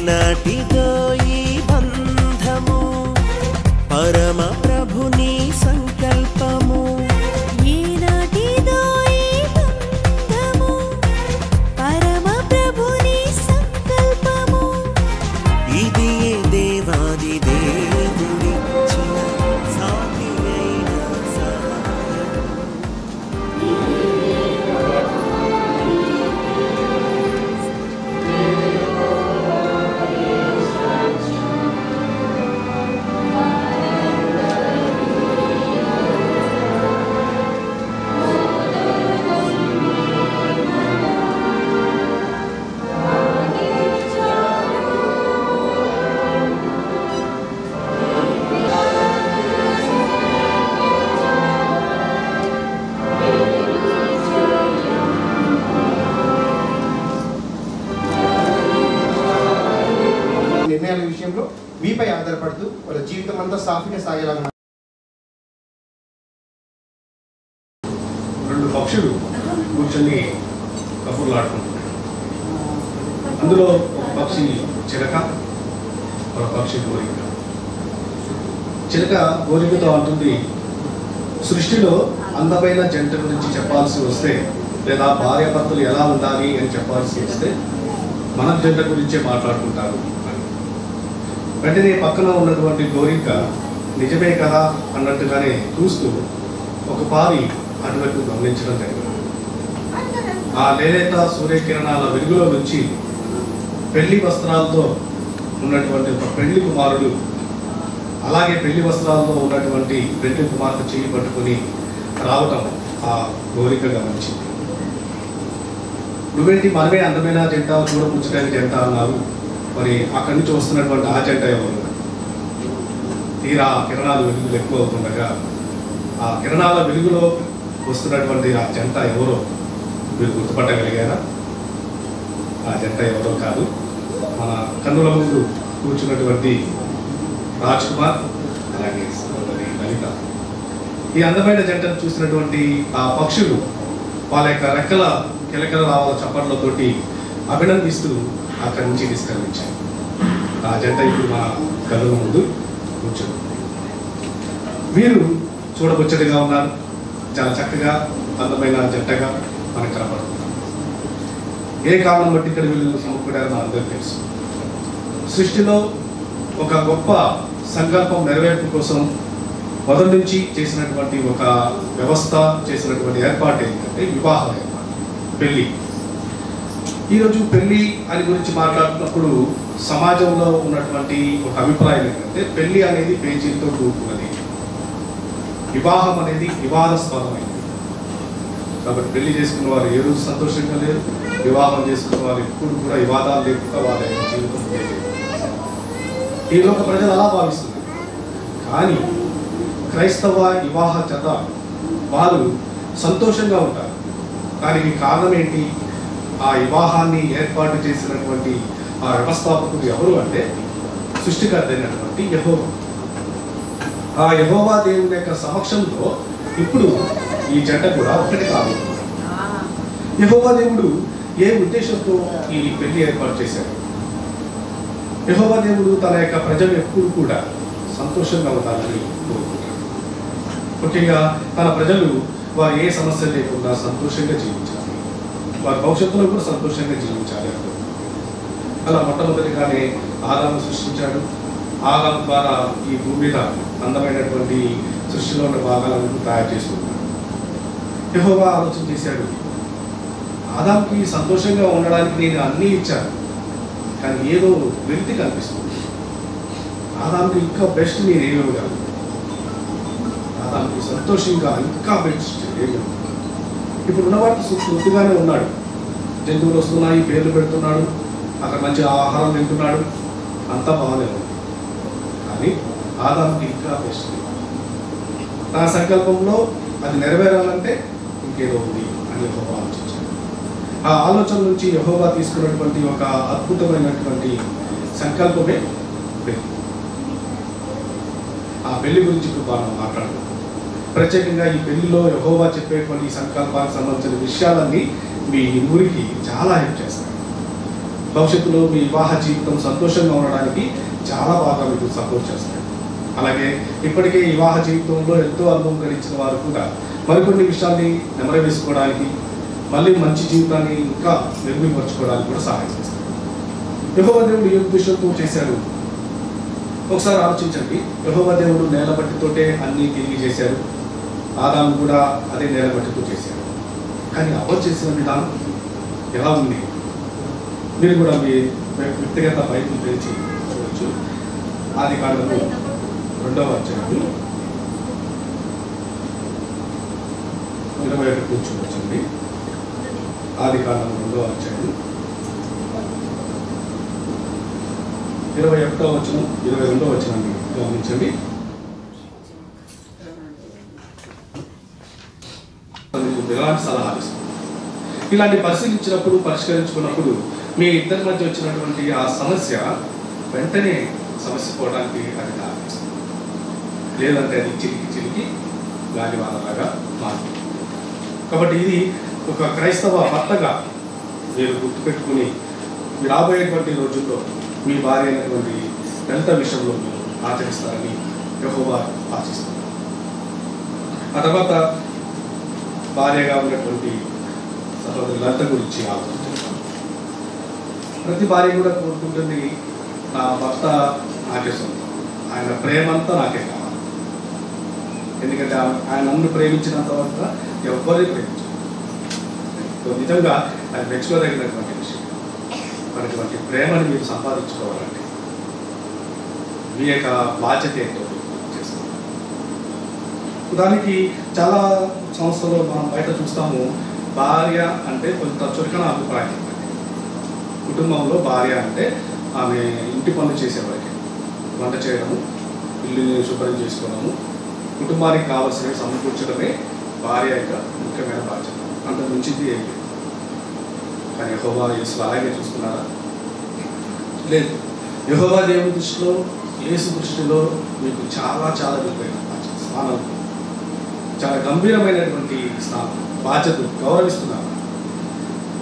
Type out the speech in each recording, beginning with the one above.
ఏనాటిదో ఈ బంధము పరమ ప్రభుని సంకల్పము ఏనాటిదో ఈ బంధము పరమ ప్రభుని సంకల్పము ఇది దేవాది దేవుడిచ్చిన సాటి అయిన సహాయము నిర్ణయాల విషయంలో మీపై ఆధారపడుతూ వాళ్ళ జీవితం అంతా సాఫీగా సాగేలాగా. రెండు పక్షులు కూర్చొని కబుర్లాడుకుంటున్నాయి. అందులో ఒక పక్షి చిలక, ఒక పక్షి గోరిక. చిలక గోరికతో అంటుంది, సృష్టిలో అందమైన జంట గురించి చెప్పాల్సి వస్తే లేదా భార్యాభర్తలు ఎలా ఉండాలి అని చెప్పాల్సి వస్తే మన జంట గురించే మాట్లాడుకుంటారు అని. వెంటనే పక్కన ఉన్నటువంటి గోరిక నిజమే కదా అన్నట్టుగానే చూస్తూ ఒక పారి అటువైపు గమనించడం జరిగింది. ఆ లేలేత సూర్యకిరణాల వెలుగులో నుంచి పెళ్లి వస్త్రాలతో ఉన్నటువంటి ఒక పెళ్లి కుమారుడు, అలాగే పెళ్లి వస్త్రాలతో ఉన్నటువంటి పెళ్లి కుమార్తె చేయి పట్టుకుని రావటం ఆ గోరిక గమనించింది. నువ్వేంటి మనమే అందమైన జంట, చూడపుచ్చడానికి జంట అన్నారు, మరి అక్కడి నుంచి వస్తున్నటువంటి ఆ జంట ఎవరు? తీరా కిరణాలు వెలుగులు ఎక్కువ అవుతుండగా ఆ కిరణాల వెలుగులో వస్తున్నటువంటి ఆ జంట ఎవరో మీరు గుర్తుపట్టగలిగారా? ఆ జంట ఎవరో కాదు, మన కన్నుల ముందు కూర్చున్నటువంటి రాజ్ కుమార్ అలాగే సోదరి లలిత. ఈ అందమైన జంటను చూసినటువంటి ఆ పక్షులు వాళ్ళ యొక్క రెక్కల కిలకల రావాల చప్పట్లతోటి అభినందిస్తూ అక్కడి నుంచి నిష్క్రమించారు. ఆ జంట ఇప్పుడు మన కన్నుల ముందు కూర్చుంది. వీరు చూడముచ్చటగా ఉన్నారు, చాలా చక్కగా అందమైన జంటగా మనకు కనపడుతున్నారు. ఏ కారణం బట్టి ఇక్కడ వీళ్ళు సమకూడారో మన అందరికీ తెలుసు. సృష్టిలో ఒక గొప్ప సంకల్పం నెరవేర్పు కోసం మొదటి నుంచి చేసినటువంటి ఒక వ్యవస్థ, చేసినటువంటి ఏర్పాటు ఏంటంటే వివాహం ఏర్పాటు, పెళ్ళి. ఈరోజు పెళ్ళి అని గురించి మాట్లాడుతున్నప్పుడు సమాజంలో ఉన్నటువంటి ఒక అభిప్రాయం ఏంటంటే పెళ్ళి అనేది పేచీలతో కూడుకున్నది, వివాహం అనేది వివాదాస్పదమైనది. కాబట్టి పెళ్లి చేసుకున్న వారు ఏ రోజు సంతోషంగా లేరు, వివాహం చేసుకున్న వారు ఎప్పుడు కూడా వివాదాలు లేకుండా వాళ్ళ జీవితం లేదు. ఈ లోక ప్రజలు అలా భావిస్తున్నారు. కానీ క్రైస్తవ వివాహ జత వారు సంతోషంగా ఉంటారు. దానికి కారణం ఏంటి? ఆ వివాహాన్ని ఏర్పాటు చేసినటువంటి ఆ వ్యవస్థాపకుడు ఎవరు అంటే సృష్టికర్త అయినటువంటి యెహోవా. ఆ యెహోవా దేవుని యొక్క సమక్షంలో ఇప్పుడు ఈ జంట కూడా ఒకటి కాదు. యెహోవా దేవుడు ఏ ఉద్దేశంతో ఈ పెళ్లి ఏర్పాటు చేశారు? యెహోవా దేవుడు తన యొక్క ప్రజలు ఎప్పుడు కూడా సంతోషంగా ఉండాలని కోరుకుంటారు. ముఖ్యంగా తన ప్రజలు వారు ఏ సమస్య లేకుండా సంతోషంగా జీవించాలి, వారి భవిష్యత్తులో కూడా సంతోషంగా జీవించాలి. అలా మొట్టమొదటిగానే ఆదాము సృష్టించాడు. ఆదాము ద్వారా ఈ భూమి మీద అందమైనటువంటి సృష్టిలో ఉన్న భాగాలను తయారు చేసుకుంటాడు. యెహోవా ఆలోచన చేశాడు, ఆదాముకి సంతోషంగా ఉండడానికి నేను అన్నీ ఇచ్చాను, కానీ ఏదో వెలితి కనిపిస్తుంది. ఆదాముకి ఇంకా బెస్ట్ నేను ఏమివ్వగలను, ఆదాముకి సంతోషంగా ఇంకా బెస్ట్ ఏమి. ఇప్పుడు ఉన్నవాటి తృప్తిగానే ఉన్నాడు, జంతువులు వస్తున్నాయి, పేర్లు పెడుతున్నాడు, అక్కడ మంచి ఆహారం తింటున్నాడు, అంతా బాగానే ఉంది. కానీ ఆదాముకి ఇంకా బెస్ట్. తన సంకల్పంలో అది నెరవేరాలంటే ఇంకేదో ఉంది అని యెహోవా ఆలోచించాడు. ఆ ఆలోచన నుంచి యెహోవా తీసుకున్నటువంటి ఒక అద్భుతమైనటువంటి సంకల్పమే పెళ్లి. ఆ పెళ్లి గురించి ఇప్పుడు మనం మాట్లాడుతున్నాం. ప్రత్యేకంగా ఈ పెళ్లిలో యెహోవా చెప్పేటువంటి సంకల్పానికి సంబంధించిన విషయాలన్నీ మీ ఊరికి చాలా హెల్ప్ చేస్తాయి. భవిష్యత్తులో మీ వివాహ జీవితం సంతోషంగా ఉండడానికి చాలా బాగా మీకు సపోర్ట్ చేస్తాయి. అలాగే ఇప్పటికే వివాహ జీవితంలో ఎంతో అనుభవం గడించిన వారు కూడా మరికొన్ని విషయాల్ని నెమరవేసుకోవడానికి, మళ్ళీ మంచి జీవితాన్ని ఇంకా మెరుగుపరచుకోవడానికి కూడా సహాయం చేస్తారు. యెహోవా దేవుడు ఏ ఉద్దేశంతో చేశాడు ఒకసారి ఆలోచించండి. యెహోవా దేవుడు నేల బట్టితోటే అన్నీ తిరిగి చేశారు. ఆదాము కూడా అదే నేల బట్టితో చేశారు. కానీ అవ్వ చేసిన విధానం ఎలా ఉంది? మీరు కూడా మీ వ్యక్తిగత బైబిల్ తెరిచి చూడవచ్చు. ఆదికాండము 2వ అధ్యాయం 21 నుంచి చూడొచ్చండి. ఆదికాండము 2వ అధ్యాయం 21వ వచనం 22వ వచనాన్ని గమనించండి. ఎలాంటి సలహాలు ఇస్తాం? ఇలాంటి పరిష్కరించుకున్నప్పుడు మీ ఇద్దరి మధ్య వచ్చినటువంటి ఆ సమస్య వెంటనే సమస్య పోవడానికి అది కారణిస్తుంది. లేదంటే అది చిలికి గాలివానలాగా మారుతుంది. కాబట్టి ఇది ఒక క్రైస్తవ భర్తగా మీరు గుర్తుపెట్టుకుని మీ రాబోయేటువంటి రోజుల్లో మీ భార్య అయినటువంటి లలిత విషయంలో మీరు ఆచరిస్తారని యెహోవా ఆశిస్తారు. ఆ తర్వాత భార్యగా ఉన్నటువంటి సహోదరి లలిత గురించి ఆలోచించారు. ప్రతి భార్య కూడా కోరుకుంటుంది, నా భర్త నాకే సొంతం, ఆయన ప్రేమంతా నాకే కావాలి. ఎందుకంటే ఆయన నన్ను ప్రేమించినంత వరకు ఎవరిని ప్రేమించారు. నిజంగా అది మెచ్చుకోదగినటువంటి విషయం. అటువంటి ప్రేమని మీరు సంపాదించుకోవాలంటే మీ యొక్క బాధ్యత ఏంటో చేసుకోవాలి. దానికి చాలా సంస్థలో మనం బయట చూస్తాము, భార్య అంటే కొంత చురుకన అభిప్రాయం. కుటుంబంలో భార్య అంటే ఆమె ఇంటి పనులు చేసేవారికి, వంట చేయడము, ఇల్లుని శుభ్రం చేసుకోవడము, కుటుంబానికి కావాల్సినవి సమకూర్చడమే భార్య యొక్క ముఖ్యమైన బాధ్యత. అంత మించింది ఏం లేదు. కానీ యెహోవా యేసు అలాగే చూస్తున్నారా? లేదు. యెహోవా దేవుని దృష్టిలో, యేసు దృష్టిలో మీకు చాలా చాలా విలువైన బాధ్యత, స్థానం, చాలా గంభీరమైనటువంటి స్థానం, బాధ్యతలు గౌరవిస్తున్నారు.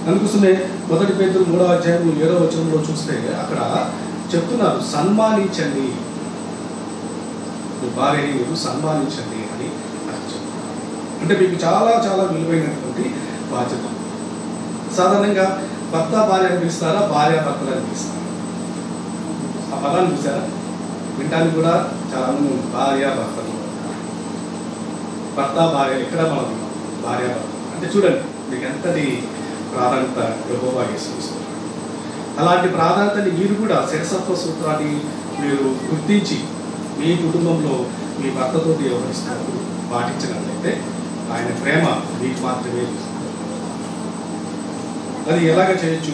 అందుకోసమే 1 పేతురు 3వ అధ్యాయం 7వ వచనంలో చూస్తే అక్కడ చెప్తున్నారు, సన్మానించండి, మీ భార్యని మీరు సన్మానించండి అని అక్కడ చెప్తున్నారు. అంటే మీకు చాలా చాలా విలువైనటువంటి బాధ్యత. సాధారణంగా భర్త భార్యను పిలుస్తారా, భార్య భర్తలను పిలుస్తారా? ఆ పదాన్ని చూసారా? వింటానికి కూడా చాలా మంది భార్య భర్తలు, భర్త భార్య, ఎక్కడ మనం భార్య భర్త అంటే చూడండి మీకు ఎంతటి ప్రాధాన్యత యెహోవా యేసు ఇస్తున్నారు. అలాంటి ప్రాధాన్యతని మీరు కూడా శిరసత్వ సూత్రాన్ని మీరు గుర్తించి మీ కుటుంబంలో మీ భర్తతో వ్యవహరిస్తున్నప్పుడు పాటించినట్లయితే ఆయన ప్రేమ మీకు మాత్రమే. అది ఎలాగ చేయొచ్చు?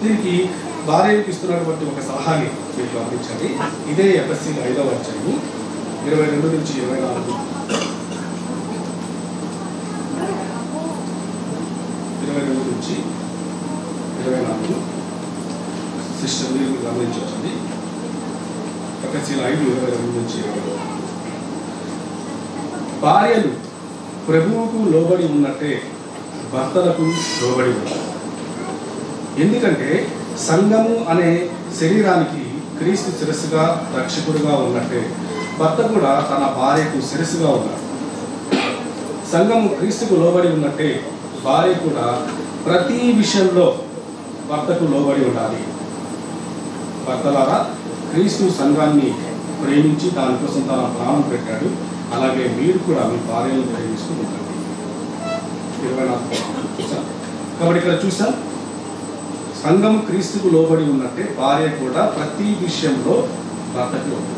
దీనికి భార్యకు ఇస్తున్నటువంటి ఒక సలహాని మీరు గమనించండి. ఇదే ఎఫ్ఎస్సీ 5వ అధ్యాయం 22 నుంచి 24, 22 నుంచి 24 సిస్టర్ మీరు గమనించవచ్చండి. ఎఫ్ఎస్సీ 5:22 నుంచి 24. భార్యలు ప్రభువుకు లోబడి ఉన్నట్టే భర్తలకు లోబడి ఉన్నారు. ఎందుకంటే సంఘము అనే శరీరానికి క్రీస్తు శిరస్సుగా రక్షకుడుగా ఉన్నట్టే భర్త కూడా తన భార్యకు శిరస్సుగా ఉన్నాడు. సంఘము క్రీస్తుకు లోబడి ఉన్నట్టే భార్య కూడా ప్రతి విషయంలో భర్తకు లోబడి ఉండాలి. భర్తలారా, క్రీస్తు సంఘాన్ని ప్రేమించి దానికోసం తన ప్రాణం పెట్టాడు. అలాగే మీరు కూడా మీ భార్యను ప్రేమిస్తూ ఉండండి. 24 చూసాం. కాబట్టి ఇక్కడ చూసాం, సంఘం క్రీస్తుకు లోబడి ఉన్నట్టే భార్య కూడా ప్రతి విషయంలో భర్తకు లోబడి.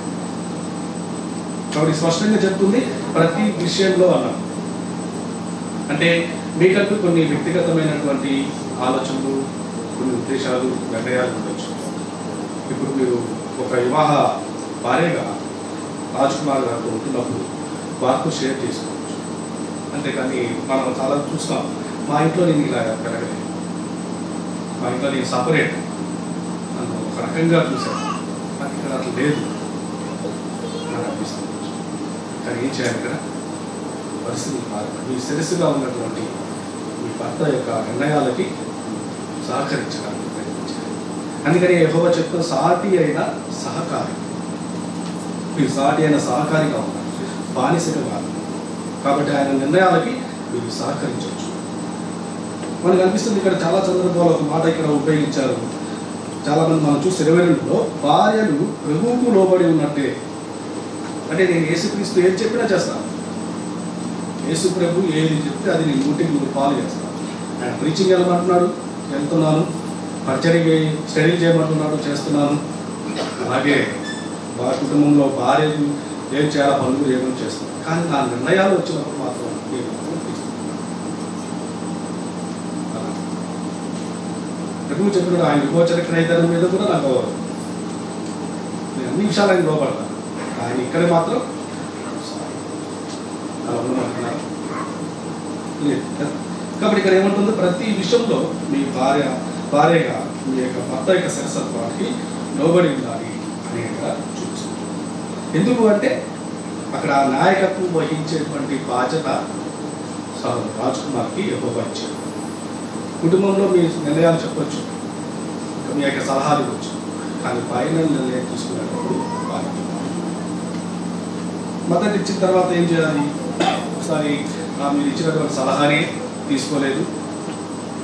కాబట్టి స్పష్టంగా చెప్తుంది ప్రతి విషయంలో అన్నాం. అంటే మీకంటూ కొన్ని వ్యక్తిగతమైనటువంటి ఆలోచనలు, కొన్ని ఉద్దేశాలు, నిర్ణయాలు ఉండొచ్చు. ఇప్పుడు మీరు ఒక వివాహ భార్యగా రాజ్కుమార్ గారితో ఉంటున్నప్పుడు వారితో షేర్ చేసుకోవచ్చు. అంతేకాని మనం చాలా చూస్తాం, మా ఇంట్లో నేను ఇలా పెరగలేదు, మా ఇంట్లో నేను సపరేట్, నన్ను ఒక రకంగా చూశాను, నాకు ఇక్కడ అట్లా లేదు నాకు అనిపిస్తుంది. కానీ ఏం చేయాలి? ఇక్కడ పరిస్థితి కాదు. మీ శిరస్సుగా ఉన్నటువంటి మీ భర్త యొక్క నిర్ణయాలకి సహకరించడానికి ప్రయత్నించాలి. అందుకని యెహోవా చెప్తున్న సాటి అయిన సహకారి, మీరు సాటి అయిన సహకారిగా ఉన్నారు, బానిసగా కాదు. కాబట్టి ఆయన నిర్ణయాలకి మీరు సహకరించవచ్చు. మనకు అనిపిస్తుంది ఇక్కడ చాలా సందర్భాలు ఒక మాట ఇక్కడ ఉపయోగించారు. చాలామంది మనం చూస్తే 22లో భార్యలు ప్రభువుకు లోబడి ఉన్నట్టే. అంటే నేను యేసుక్రీస్తు ఏది చెప్పినా చేస్తాను, యేసు ప్రభు ఏది చెప్తే అది నేను 100% ఫాలో చేస్తాను. ఆయన ప్రీచింగ్ వెళ్ళమంటున్నాడు, వెళ్తున్నాను. పరిచర్య స్టడీ చేయమంటున్నాడు, చేస్తున్నాను. అలాగే వారి కుటుంబంలో భార్యలు ఏం చేయాలో పనులు ఏమని చేస్తున్నాను. కానీ నా నిర్ణయాలు వచ్చినప్పుడు మాత్రం నేను ప్రభువు చెప్పినప్పుడు ఆయన విమోచన రైతనం మీద కూడా నాకు నేను అన్ని విషయాలు ఆయన లోపడతాను. ఆయన ఇక్కడ మాత్రం అలా ఉండమంటున్నారు లేదు. కాబట్టి ఇక్కడ ఏమంటుందో ప్రతి విషయంలో మీ భార్యగా మీ యొక్క భర్త యొక్క శిరసత్వానికి లోబడి ఉండాలి అనేగా చూపిస్తుంది. ఎందుకు అంటే అక్కడ నాయకత్వం వహించేటువంటి బాధ్యత రాజకుమార్కి యెహోవా ఇచ్చారు. కుటుంబంలో మీ నిర్ణయాలు చెప్పొచ్చు, మీ యొక్క సలహాలు ఇవ్వచ్చు, కానీ ఫైనల్ నిర్ణయం తీసుకునేటప్పుడు మద్దతు ఇచ్చిన తర్వాత ఏం చేయాలి? ఒకసారి మీరు ఇచ్చినటువంటి సలహాని తీసుకోలేదు,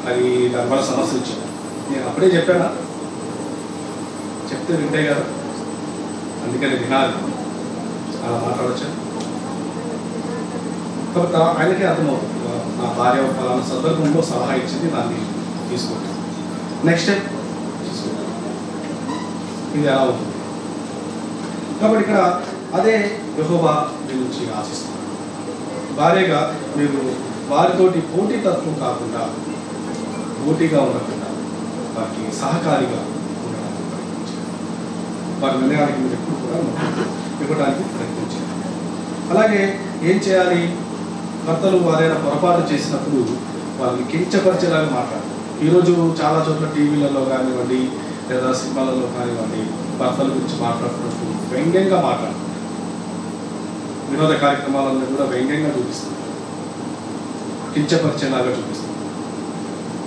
అది దానివల్ల సమస్య వచ్చింది. నేను అప్పుడే చెప్పానా? చెప్తే వింటే కదా, అందుకని వినాలి, అలా మాట్లాడచ్చు. కాబట్టి ఆయనకే అర్థమవుతుంది నా భార్య ఫలానా సందర్భంలో సలహా ఇచ్చింది, దాన్ని తీసుకుంటాను, నెక్స్ట్ స్టెప్ తీసుకుంటాను, ఇది ఎలా అవుతుంది. కాబట్టి ఇక్కడ అదే యెహోవా మీ నుంచి ఆశిస్తున్నాడు. భార్యగా మీరు వారితోటి పోటీతత్వం కాకుండా, పోటీగా ఉండకుండా వారికి సహకారిగా ఉండడానికి ప్రయత్నించారు. వారి నిర్ణయానికి మీరు ఎప్పుడు కూడా ఇవ్వడానికి ప్రయత్నించారు. అలాగే ఏం చేయాలి? భర్తలు వారైనా పొరపాటు చేసినప్పుడు వాళ్ళని కించపరిచేలాగా మాట్లాడారు. ఈరోజు చాలా చోట్ల టీవీలలో కానివ్వండి లేదా సినిమాలలో కానివ్వండి భర్తల గురించి మాట్లాడుతున్నట్టు వ్యంగ్యంగా మాట్లాడుతున్నారు. వినోద కార్యక్రమాలను కూడా వ్యంగ్యంగా చూపిస్తున్నారు, కించపరిచేలాగా చూపిస్తున్నారు.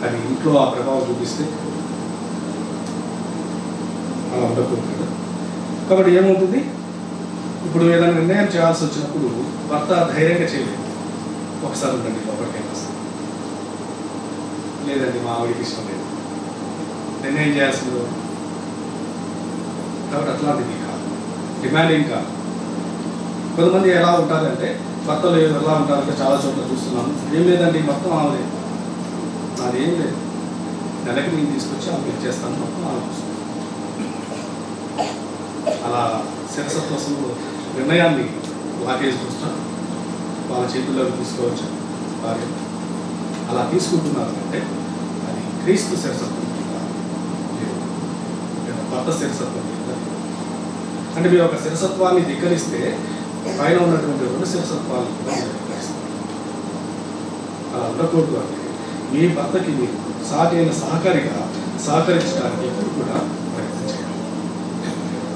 అది ఇంట్లో ఆ ప్రభావం చూపిస్తే అలా ఉండకూడదు కదా. కాబట్టి ఏమవుతుంది? ఇప్పుడు ఏదైనా నిర్ణయం చేయాల్సి వచ్చినప్పుడు భర్త ధైర్యంగా చేయలేదు. ఒకసారి ఉండండి, లోపలికి వస్తాను, లేదండి మా ఆవిడికి ఇష్టం లేదు, నిర్ణయం చేయాల్సిందో. కాబట్టి అట్లాంటిది కాదు, డిమాండింగ్ కాదు. కొంతమంది ఎలా ఉంటారంటే భర్తలు ఎలా ఉంటారంటే చాలా చోట్ల చూస్తున్నాను, ఏం లేదండి మొత్తం ఆమె, అదేం లేదు, నెలకి నేను తీసుకొచ్చి ఆమె ఇచ్చేస్తాను, మొత్తం ఆమె. అలా శిరసత్వం నిర్ణయాన్ని లాకేజ్ చూస్తాను, వాళ్ళ చేతుల్లోకి తీసుకోవచ్చు. భార్య అలా తీసుకుంటున్నారు అంటే అది క్రీస్తు శిరసత్వం లేదు, భర్త శిరసత్వం లేదు. అంటే మీరు ఒక శిరసత్వాన్ని ధిక్కరిస్తే పైన ఉన్నటువంటి 2 శిరసత్వాలను కూడా మీరు ధిక్కరిస్తారు. అలా ఉండకూడదు. అంటే మీ భర్తకి మీరు సాటి అయిన సహకారిగా సహకరించడానికి ఎప్పుడు కూడా ప్రయత్నం చేయాలి.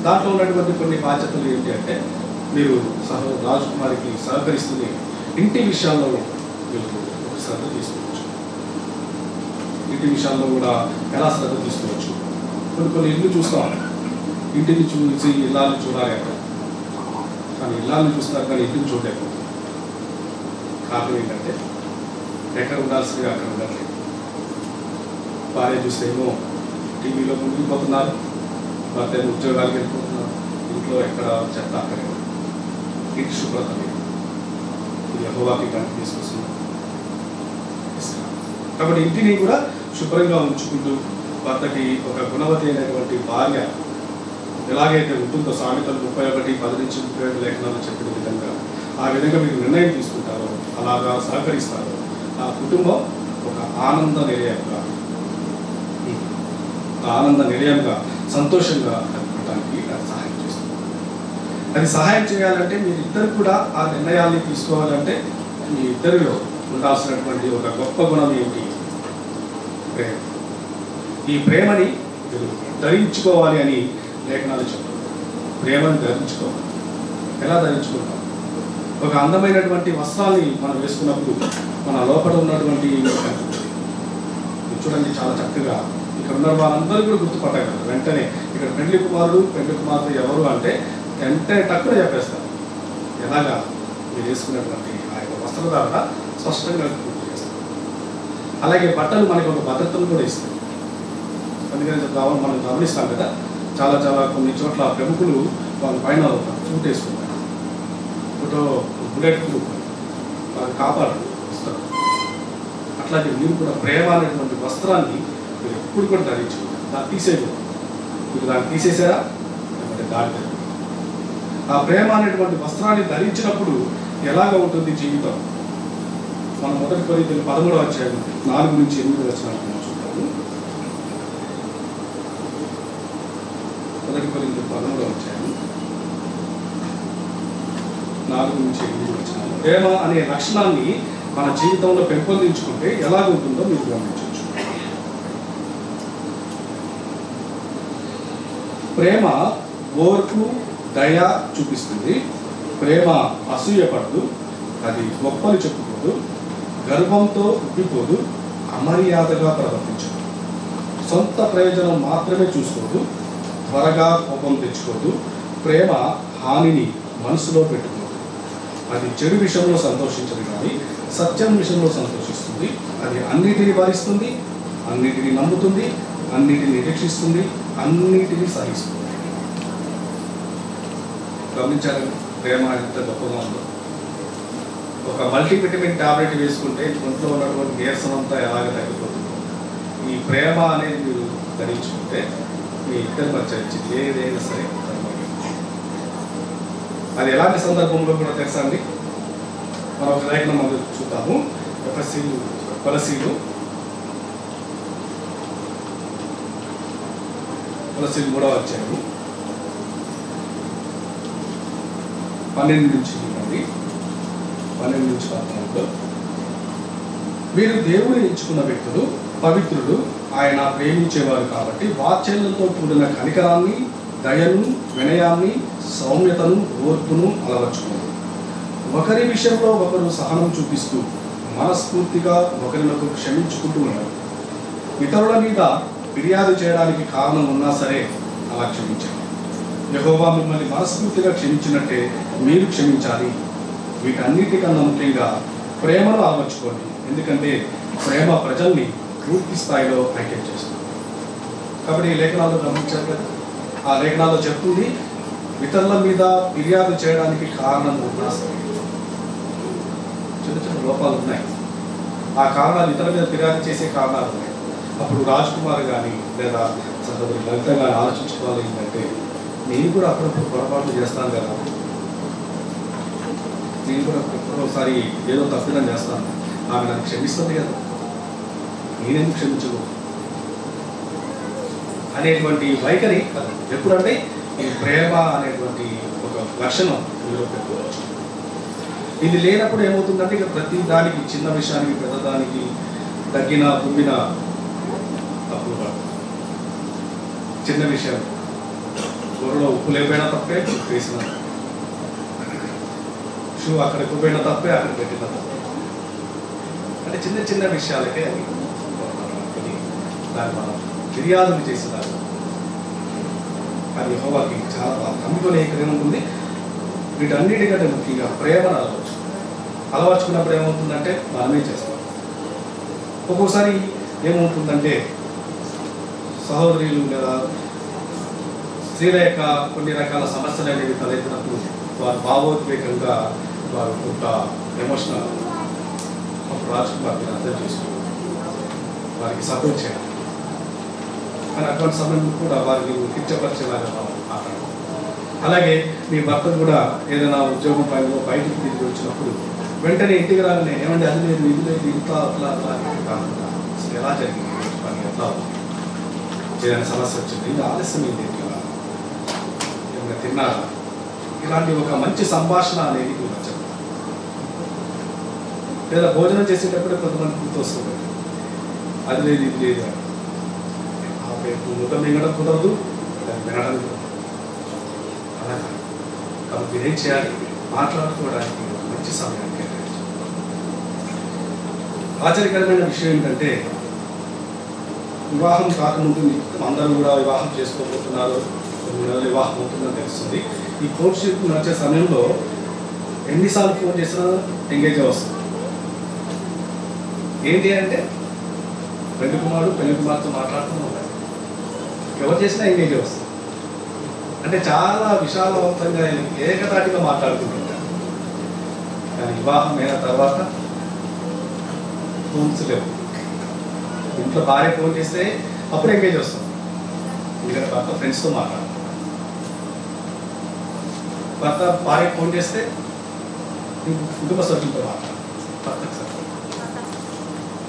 దాంట్లో ఉన్నటువంటి కొన్ని బాధ్యతలు ఏంటి అంటే మీరు రాజకుమారికి సహకరిస్తూనే ఇంటి విషయాల్లో మీరు ఒక శ్రద్ధ తీసుకోవచ్చు. ఇంటి విషయాల్లో కూడా ఎలా శ్రద్ధ తీసుకోవచ్చు? కొన్ని ఇల్లు చూస్తాం, ఇంటిని చూసి ఇల్లాలను చూడాలి అంటే, కానీ ఇల్లాలను చూస్తారు కానీ ఇంటిని చూడలేకపోతుంది. కారణం ఏంటంటే ఎక్కడ ఉండాల్సిందిగా అక్కడ ఉండట్లేదు. భార్య చూస్తేమో టీవీలో మునిగిపోతున్నారు, భర్త ఏమో ఉద్యోగాలకు వెళ్ళిపోతున్నారు, ఇంట్లో ఎక్కడ చెత్త అక్కడే, ఇంటి శుభ్రత లేదు. ఇది యెహోవాకి కంటి తీసుకొస్తుంది. కాబట్టి ఇంటిని కూడా శుభ్రంగా ఉంచుకుంటూ భర్తకి ఒక గుణవతి అయినటువంటి భార్య ఎలాగైతే ఉంటుందో సామెతలు 31:10-32 లేఖనాలు చెప్పిన విధంగా ఆ విధంగా మీరు నిర్ణయం తీసుకుంటారో, అలాగా సహకరిస్తారో ఆ కుటుంబం ఒక ఆనంద నిలయంగా సంతోషంగా గడపడానికి అది సహాయం చేస్తుంది. అది సహాయం చేయాలంటే మీరిద్దరు కూడా ఆ నిర్ణయాల్ని తీసుకోవాలంటే మీ ఇద్దరిలో ఉండాల్సినటువంటి ఒక గొప్ప గుణం ఏంటి? ప్రేమ. ఈ ప్రేమని మీరు ధరించుకోవాలి అని లేఖనాలు చెప్తారు. ప్రేమను ధరించుకోవాలి. ఎలా ధరించుకుంటాం? ఒక అందమైనటువంటి వస్త్రాన్ని మనం వేసుకున్నప్పుడు మన లోపల ఉన్నటువంటి చూడండి చాలా చక్కగా ఇక్కడ ఉన్న వాళ్ళందరూ కూడా గుర్తుపట్టగలరు వెంటనే. ఇక్కడ పెళ్లి కుమారుడు పెళ్లి కుమార్తె ఎవరు అంటే వెంటనే టక్కున చెప్పేస్తారు. ఎలాగా మీరు వేసుకున్నటువంటి ఆ యొక్క వస్త్రధారణ స్పష్టంగా గుర్తు చేస్తారు. అలాగే బట్టలు మనకి ఒక భద్రతను కూడా ఇస్తాయి. అందుకని మనం గమనిస్తాం కదా, చాలా చాలా కొన్ని చోట్ల ప్రముఖులు వాళ్ళ పైన ఒక సూట్ వేసుకుంటారు, ఫోటో బుల్లెట్ ప్రూఫ్ వాళ్ళని కాపాడు వస్తారు. అట్లాగే మీరు కూడా ప్రేమ అనేటువంటి వస్త్రాన్ని మీరు ఎప్పుడు కూడా ధరించుకుంటారు. దాన్ని తీసేయకూడదు. మీరు దాన్ని తీసేసారా దాడి. ఆ ప్రేమ అనేటువంటి వస్త్రాన్ని ధరించినప్పుడు ఎలాగ ఉంటుంది జీవితం? మనం 1 కొరింథీయులు 13వ అధ్యాయం 4 నుంచి 8 వచనాలు మనం చూద్దాము. 1 కొరింథీయులు 13వ అధ్యాయం 4 నుంచి 8 వచనాలు. ప్రేమ అనే లక్షణాన్ని మన జీవితంలో పెంపొందించుకుంటే ఎలాగ ఉంటుందో మీరు గమనించవచ్చు. ప్రేమ ఓర్పు దయ చూపిస్తుంది. ప్రేమ అసూయపడదు, అది గొప్పలు చెప్పుకోదు, గర్వంతో ఉబ్బిపోదు, అమర్యాదగా ప్రవర్తించదు, సొంత ప్రయోజనం మాత్రమే చూసుకోదు, త్వరగా కోపం తెచ్చుకోదు, ప్రేమ హానిని మనసులో పెట్టుకోదు, అది చెడు విషయంలో సంతోషించదు కానీ సత్యం విషయంలో సంతోషిస్తుంది, అది అన్నిటిని భరిస్తుంది, అన్నిటిని నమ్ముతుంది, అన్నిటిని నిరీక్షిస్తుంది, అన్నిటిని సహిస్తుంది. గమనించాలి ప్రేమ ఎంత గొప్పగా ఉందో. ఒక మల్టీవిటమిన్ టాబ్లెట్ వేసుకుంటే ఒంట్లో ఉన్నటువంటి నీరసం అంతా ఎలాగ తగ్గిపోతుందో, ఈ ప్రేమ అనేది మీరు ధరించుకుంటే మీ ఇద్దరి మధ్య ఏదైనా సరే అది ఎలాంటి సందర్భంలో కూడా తెలుసా అండి. మనం ఒక లేఖనం మనం చూద్దాము. కొలసీలు 3వ అధ్యాయము 12 నుంచి 14. మీరు దేవుని ఎంచుకున్న వ్యక్తులు, పవిత్రులు, ఆయన ప్రేమించేవారు కాబట్టి వాత్సల్యంతో కూడిన కనికరాన్ని, దయను, వినయాన్ని, సౌమ్యతను, ఓర్పును అలవర్చుకున్నారు. ఒకరి విషయంలో ఒకరు సహనం చూపిస్తూ మనస్ఫూర్తిగా ఒకరినొకరు క్షమించుకుంటూ ఉన్నారు. ఇతరుల మీద ఫిర్యాదు చేయడానికి కారణం ఉన్నా సరే అలా క్షమించాలి. యెహోవా మిమ్మల్ని మనస్ఫూర్తిగా క్షమించినట్టే మీరు క్షమించాలి. వీటన్నిటికన్నా ముఖ్యంగా ప్రేమను అలవర్చుకోండి, ఎందుకంటే ప్రేమ ప్రజల్ని పూర్తి స్థాయిలో ఐక్యం చేస్తుంది. కాబట్టి ఈ లేఖనాల్లో గమనించారు కదా, ఆ లేఖనాల్లో చెప్తుంది ఇతరుల మీద ఫిర్యాదు చేయడానికి కారణం ఉన్నా సరే, చిన్న చిన్న లోపాలు ఉన్నాయి, ఆ కారణాలు ఇతరుల మీద ఫిర్యాదు చేసే కారణాలు ఉన్నాయి. అప్పుడు రాజ్ కుమార్ కానీ లేదా సహోదరి లలిత కానీ ఆలోచించుకోవాలి ఏంటంటే, నేను కూడా అప్పుడప్పుడు పొరపాట్లు చేస్తాను కదా, నేను కూడా ఒకసారి ఏదో తప్పిదం చేస్తాను, ఆమె నన్ను క్షమిస్తుంది కదా, నేనెందుకు క్షమించదు అనేటువంటి వైఖరి ఎప్పుడంటే ఈ ప్రేమ అనేటువంటి ఒక లక్షణం మీలో పెట్టుకోవచ్చు. ఇది లేనప్పుడు ఏమవుతుందంటే ఇక ప్రతి దానికి, చిన్న విషయానికి, పెద్దదానికి, తగ్గిన తుమ్మిన తప్పులు కాదు. చిన్న విషయం, కూరలో ఉప్పు లేకపోయినా తప్పే, ఉప్పు వేసిన షూ అక్కడ ఎక్కువైనా తప్పే, అక్కడ పెట్టిన తప్పే. అంటే చిన్న చిన్న విషయాలకే అది దాన్ని మనం ఫిర్యాదులు చేసేదాన్ని అది యెహోవాకి చాలా కమ్ముకునే ఇక్కడ ఏముంటుంది. వీటన్నిటికంటే ముఖ్యంగా ప్రేమను అలవర్చుకున్నప్పుడు ఏమవుతుందంటే మనమే చేస్తాం. ఒక్కొక్కసారి ఏమవుతుందంటే సహోదరులు లేదా స్త్రీల యొక్క కొన్ని రకాల సమస్యలు అనేవి తలెత్తినప్పుడు వారు భావోద్వేగంగా వారు కొంత ఎమోషనల్ అప్పుడు రాజకుమార్ అర్థం చేసుకోవాలి, వారికి సపోర్ట్ చేయాలి. కానీ అటువంటి సమయంలో కూడా వారిని కించపరిచేలాగా మనం మాట్లాడాలి. అలాగే మీ భర్త కూడా ఏదైనా ఉద్యోగం పైన బయటికి తిరిగి వచ్చినప్పుడు వెంటనే ఇంటికి రాగానే ఏమంటే అది లేదు, ఇది లేదు, ఇంట్లో అట్లా అట్లా కాకుండా అసలు ఎలా జరిగింది పని, ఎట్లా ఏదైనా సమస్య వచ్చింది, ఇది ఆలస్యం ఏంటి, ఎట్లా ఏమైనా తిన్నారా, ఇలాంటి ఒక మంచి సంభాషణ అనేది నచ్చదు. లేదా భోజనం చేసేటప్పుడే కొంతమంది గుర్తు వస్తుంది, అది లేదు, ఇది లేదు, ముఖం మింగడం కుదరదు, వినడం అలా. కాబట్టి ఏం చేయాలి, మాట్లాడుకోవడానికి మంచి సమయాన్ని కేటాయించాలి. ఆశ్చర్యకరమైన విషయం ఏంటంటే వివాహం కాకముందు అందరూ కూడా వివాహం చేసుకోబోతున్నారు, కొన్ని నెలలు వివాహం అవుతుందని తెలుస్తుంది. ఈ కోర్ట్షిప్ నడిచే సమయంలో ఎన్నిసార్లు ఫోన్ చేసినా ఎంగేజ్ వస్తుంది. ఏంటి అంటే పెళ్లి కుమారుడు పెళ్లి కుమార్తెతో మాట్లాడుతూ ఉంటారు, ఎవరు చేసినా ఎంగేజ్ వస్తుంది. అంటే చాలా విశాలవంతంగా ఏకతాటిగా మాట్లాడుకుంటుంటారు. కానీ వివాహం అయిన తర్వాత ఫోన్స్ లేవు. ఇంట్లో భార్య ఫోన్ చేస్తే అప్పుడు ఎంగేజ్ వస్తుంది. ఎందుకంటే భర్త ఫ్రెండ్స్తో మాట్లాడతారు. భర్త భార్య ఫోన్ చేస్తే కుటుంబ సభ్యులతో మాట్లాడతారు. భర్తకు సభ్యులు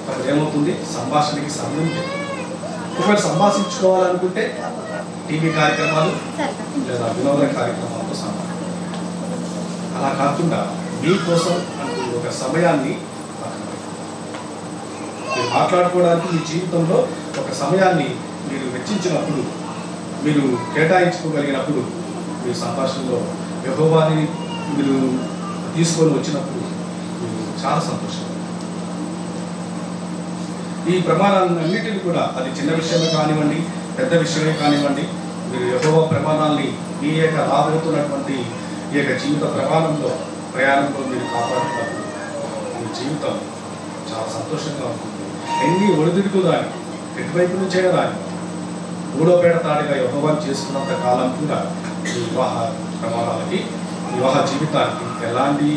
అక్కడ ఏమవుతుంది, సంభాషణకి సమయం లేదు. ఒకవేళ సంభాషించుకోవాలనుకుంటే టీవీ కార్యక్రమాలు లేదా వినోద కార్యక్రమాలతో సంభాషణ. అలా కాకుండా మీకోసం అంటూ ఒక సమయాన్ని మీరు మాట్లాడుకోవడానికి మీ జీవితంలో ఒక సమయాన్ని మీరు వెచ్చించినప్పుడు, మీరు కేటాయించుకోగలిగినప్పుడు, మీ సంభాషణలో యెహోవాని మీరు తీసుకొని వచ్చినప్పుడు మీరు చాలా సంతోషం. ఈ ప్రమాణాలన్నిటిని కూడా, అది చిన్న విషయమే కానివ్వండి, పెద్ద విషయమే కానివ్వండి, మీరు యెహోవా ప్రమాణాలని మీ యొక్క రాబోతున్నటువంటి ఈ యొక్క జీవిత ప్రయాణంలో మీరు కాపాడుతున్నప్పుడు మీ జీవితం చాలా సంతోషంగా ఉంటుంది. ఎన్ని ఒడిదుడుకులు రాని, ఎటువైపు నుంచైనా రాని, మూడో పేడ తాడిగా యెహోవాని చేసుకున్నంత కాలం కూడా ఈ వివాహ ప్రమాణాలకి, వివాహ జీవితానికి ఎలాంటి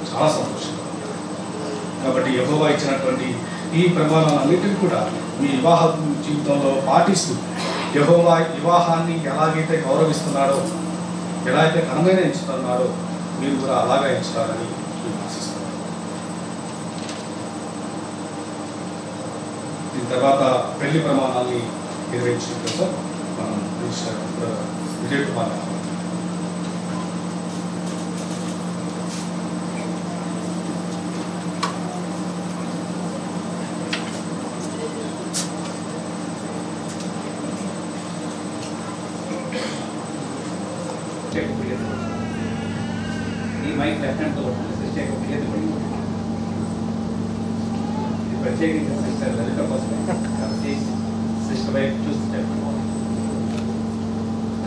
చాలా సంతోషంగా. కాబట్టి యెహోవా ఇచ్చినటువంటి ఈ ప్రమాణాలన్నింటినీ కూడా మీ వివాహ జీవితంలో పాటిస్తూ యెహోవా వివాహాన్ని ఎలాగైతే గౌరవిస్తున్నాడో, ఎలా అయితే ఘనమైన ఎంచుతున్నాడో మీరు కూడా అలాగే ఎంచుతారని నేను ఆశిస్తున్నాను. దీని తర్వాత పెళ్లి ప్రమాణాన్ని నిర్వహించడం కోసం మనం విజయ్ కుమార్ ఈ మైక్ లెఫ్ట్ హ్యాండ్తో సిస్టర్ క్లియర్ పడి ప్రత్యేకించిన సిస్టర్ లలిత కోసమే కాబట్టి సిస్టర్ వైపు చూస్తే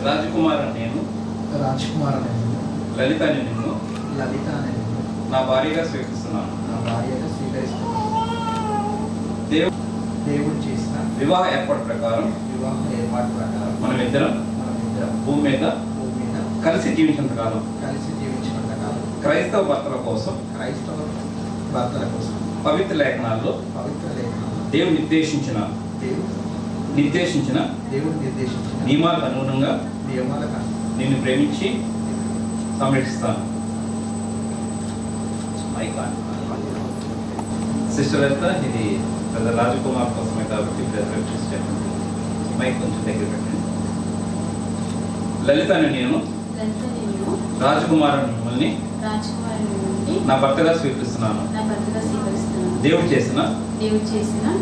రాజకుమార్ అని నేను లలిత అని నిన్ను నా భార్యగా స్వీకరిస్తున్నాను. దేవుడు చేసిన వివాహ ఏర్పాటు ప్రకారం మనమిద్దరం భూమి మీద కలిసి జీవించినంత కాలం క్రైస్తవ భర్తల కోసం పవిత్ర లేఖనాల్లో దేవుడు నిర్దేశించిన నియమాలకు అనుగుణంగా నిన్ను ప్రేమించి సంరక్షిస్తాను. సిస్టర్ లలిత, ఇది బ్రదర్ రాజకుమార్ కోసమే కాబట్టి బ్రదర్ సిస్టర్ మైక్ కొంచెం దగ్గర పెట్టండి. లలిత అని నేను రాజకుమార్ మిమ్మల్ని నా భర్తగా స్వీకరిస్తున్నాను. దేవుడు చేసిన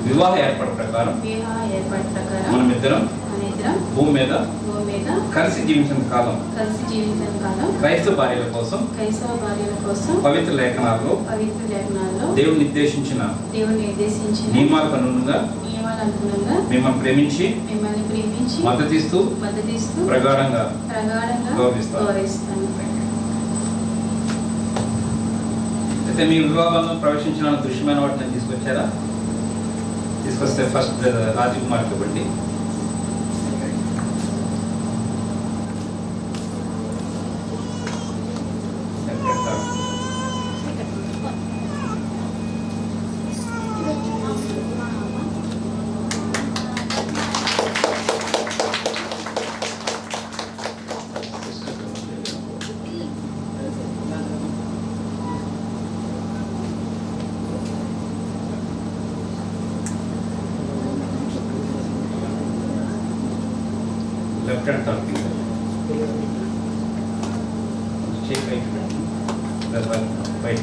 వివాహ ఏర్పాటు ప్రకారం మనమిద్దరం భూమి మీద కలిసి జీవించిన కాలం క్రైస్తవ భార్యల కోసం పవిత్ర లేఖనాల్లో దేవుడు నిర్దేశించిన నియమాలకు అనుగుణంగా మిమ్మల్ని ప్రేమించి మద్దతిస్తూ ప్రగాఢంగా గౌరవిస్తాను. అయితే మీ వివాహంలో ప్రవేశించిన దృశ్యమైన వాటిని తీసుకొస్తే ఫస్ట్ రాజకుమార్ ఇవ్వండి. left hand talking. Shake right. That's one. Wait.